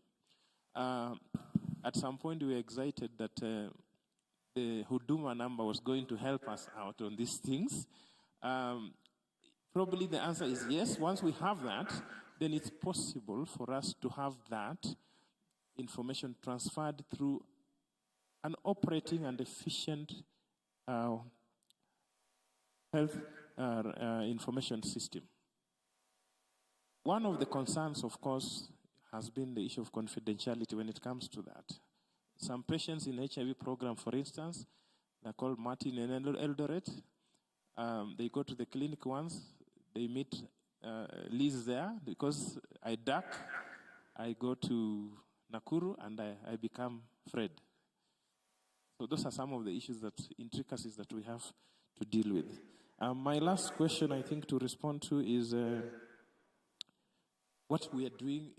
At some point, we were excited that the Huduma number was going to help us out on these things. Probably the answer is yes. Once we have that, then it's possible for us to have that information transferred through an operating and efficient health information system. One of the concerns, of course, has been the issue of confidentiality when it comes to that. Some patients in HIV program, for instance, they're called Martin and Eldoret. They go to the clinic once, they meet Liz there, because I duck, I go to Nakuru, and I become Fred. So those are some of the issues, intricacies that we have to deal with. My last question, I think, to respond to is what we are doing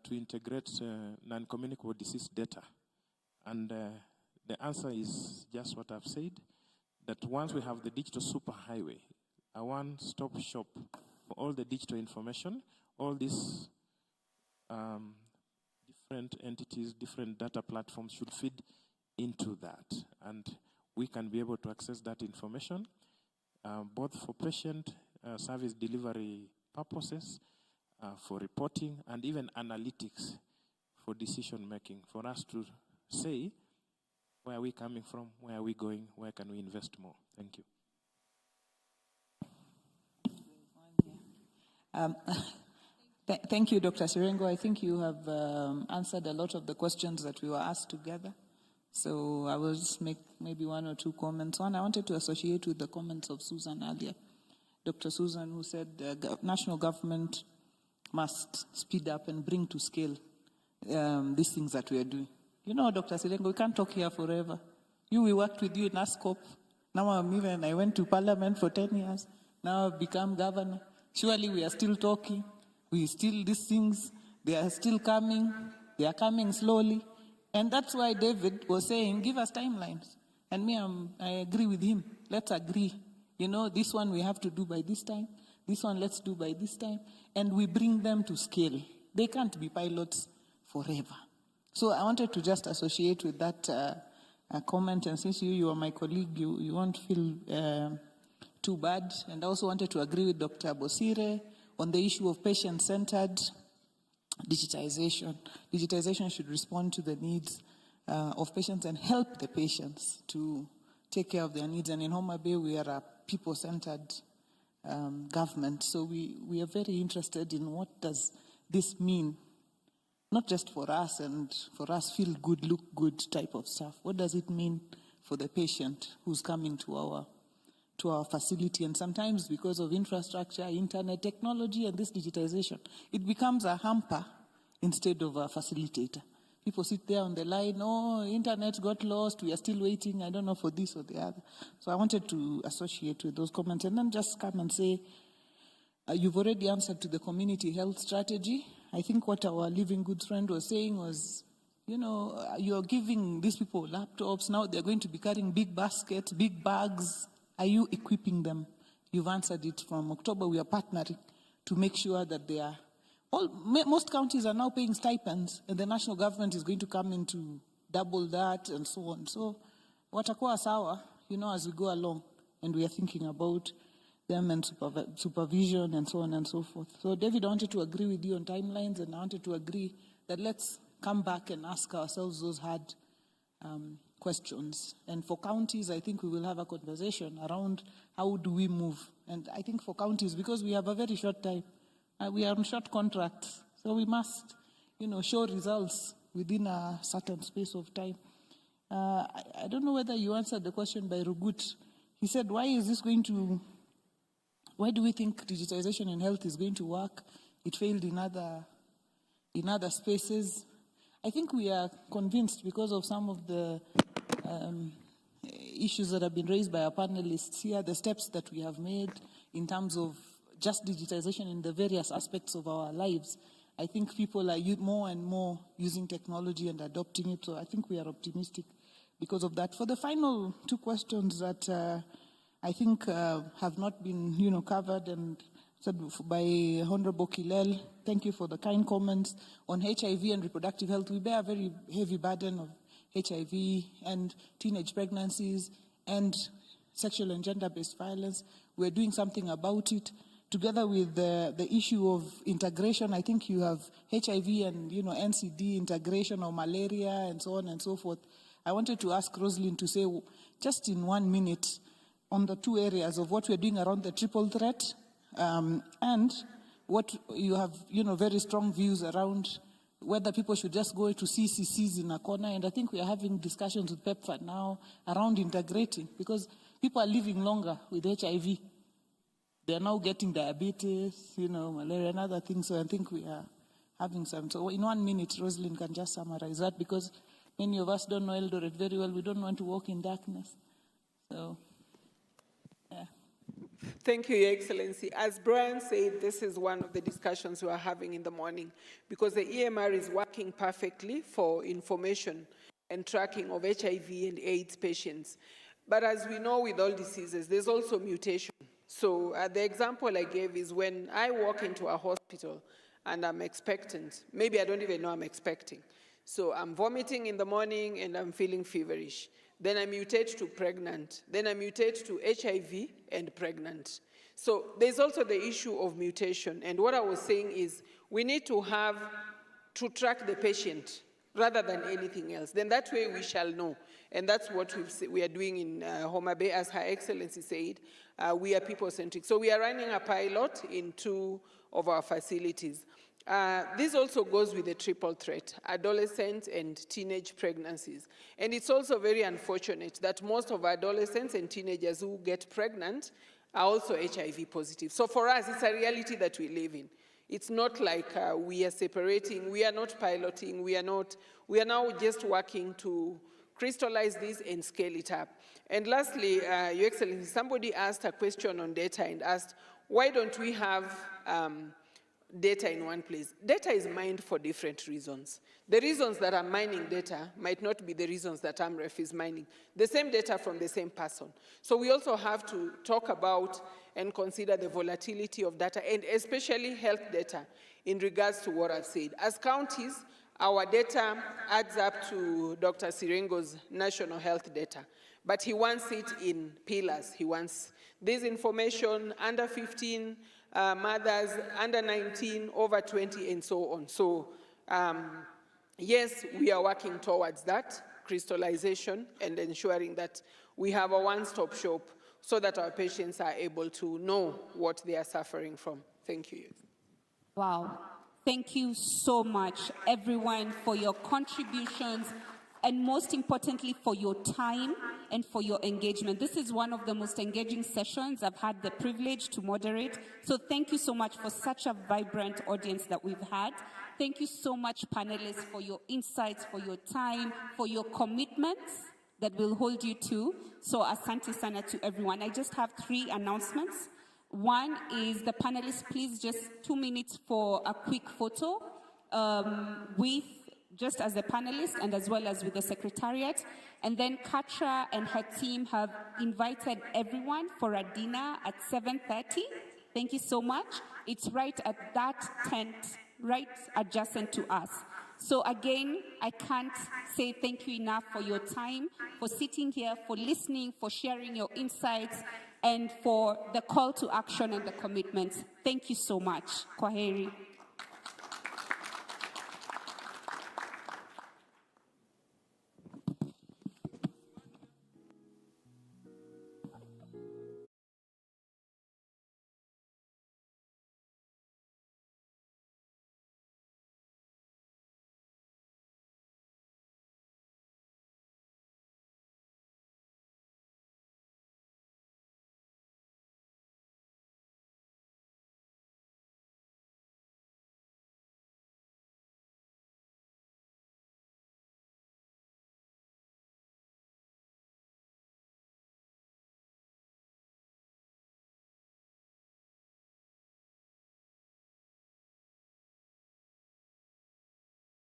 to integrate non-communicable disease data. And the answer is just what I've said, that once we have the digital superhighway, a one-stop shop for all the digital information, all these different entities, different data platforms should feed into that. And we can be able to access that information, both for patient service delivery purposes, for reporting, and even analytics for decision making, for us to say, where are we coming from, where are we going, where can we invest more? Thank you. Thank you, Dr. Sirengo. I think you have answered a lot of the questions that we were asked together. So I will just make maybe one or two comments. One, I wanted to associate with the comments of Susan earlier. Dr. Susan, who said the national government must speed up and bring to scale these things that we are doing. You know, Dr. Sirengo, we can't talk here forever. We worked with you in ASCOP. Now I went to Parliament for 10 years. Now I've become governor. Surely we are still talking. These things, they are still coming. They are coming slowly. And that's why David was saying, give us timelines. And I agree with him. Let's agree. You know, this one we have to do by this time. This one let's do by this time. And we bring them to scale. They can't be pilots forever. So I wanted to just associate with that comment. And since you are my colleague, you won't feel too bad. And I also wanted to agree with Dr. Bosire on the issue of patient-centered digitization. Digitization should respond to the needs of patients and help the patients to take care of their needs. And in Homa Bay, we are a people-centered government. So we are very interested in what does this mean, not just for us and for us feel good, look good type of stuff. What does it mean for the patient who's coming to our facility? And sometimes because of infrastructure, internet technology, and this digitization, it becomes a hamper instead of a facilitator. People sit there on the line, oh, internet got lost, we are still waiting, I don't know, for this or the other. So I wanted to associate with those comments and then just come and say, you've already answered to the community health strategy. I think what our Living Goods friend was saying was, you know, you're giving these people laptops, now they're going to be carrying big baskets, big bags. Are you equipping them? You've answered it. From October, we are partnering to make sure that they are. Most counties are now paying stipends, and the national government is going to come in to double that and so on. So, watakuwa sawa, you know, as we go along, and we are thinking about them and supervision and so on and so forth. So, David, I wanted to agree with you on timelines, and I wanted to agree that let's come back and ask ourselves those hard questions. And for counties, I think we will have a conversation around how do we move. And I think for counties, because we have a very short time, we are on short contracts, so we must, you know, show results within a certain space of time. I don't know whether you answered the question by Rugut. He said, why do we think digitization in health is going to work? It failed in other spaces. I think we are convinced because of some of the issues that have been raised by our panelists here, the steps that we have made in terms of just digitization in the various aspects of our lives. I think people are more and more using technology and adopting it, so I think we are optimistic because of that. For the final two questions that I think have not been, you know, covered and said by Honorable Kilel, thank you for the kind comments on HIV and reproductive health. We bear a very heavy burden of HIV and teenage pregnancies and sexual and gender-based violence. We're doing something about it. Together with the issue of integration, I think you have HIV and, you know, NCD integration or malaria and so on and so forth. I wanted to ask Rosalind to say, just in 1 minute, on the two areas of what we're doing around the triple threat and what you have, you know, very strong views around whether people should just go to CCCs in a corner. And I think we are having discussions with PEPFAR now around integrating, because people are living longer with HIV. They're now getting diabetes, you know, malaria and other things. So I think we are having some. So in 1 minute, Rosalind can just summarize that, because many of us don't know Eldoret very well. We don't want to walk in darkness. So, yeah. Thank you, Your Excellency. As Brian said, this is one of the discussions we are having in the morning, because the EMR is working perfectly for information and tracking of HIV and AIDS patients. But as we know with all diseases, there's also mutation. So the example I gave is when I walk into a hospital and I'm expectant, maybe I don't even know I'm expecting. So I'm vomiting in the morning and I'm feeling feverish. Then I mutate to pregnant. Then I mutate to HIV and pregnant. So there's also the issue of mutation. And what I was saying is we need to track the patient rather than anything else. Then that way we shall know. And that's what we are doing in Homa Bay, as Her Excellency said. We are people-centric. So we are running a pilot in 2 of our facilities. This also goes with the triple threat, adolescent and teenage pregnancies. And it's also very unfortunate that most of adolescents and teenagers who get pregnant are also HIV positive. So for us, it's a reality that we live in. It's not like we are separating, we are not piloting, we are now just working to crystallize this and scale it up. And lastly, Your Excellency, somebody asked a question on data and asked, why don't we have data in one place? Data is mined for different reasons. The reasons that are mining data might not be the reasons that AMREF is mining. The same data from the same person. So we also have to talk about and consider the volatility of data, and especially health data in regards to what I've said. As counties, our data adds up to Dr. Sirengo's national health data, but he wants it in pillars. He wants this information under 15, mothers, under 19, over 20, and so on. So yes, we are working towards that crystallization and ensuring that we have a one-stop shop so that our patients are able to know what they are suffering from. Thank you. Wow. Thank you so much, everyone, for your contributions and most importantly, for your time and for your engagement. This is one of the most engaging sessions I've had the privilege to moderate. So thank you so much for such a vibrant audience that we've had. Thank you so much, panelists, for your insights, for your time, for your commitments that will hold you to. So asante sana to everyone. I just have 3 announcements. One is the panelists, please just 2 minutes for a quick photo with just as a panelist and as well as with the secretariat. And then Katra and her team have invited everyone for a dinner at 7:30. Thank you so much. It's right at that tent, right adjacent to us. So again, I can't say thank you enough for your time, for sitting here, for listening, for sharing your insights, and for the call to action and the commitments. Thank you so much. Kwaheri.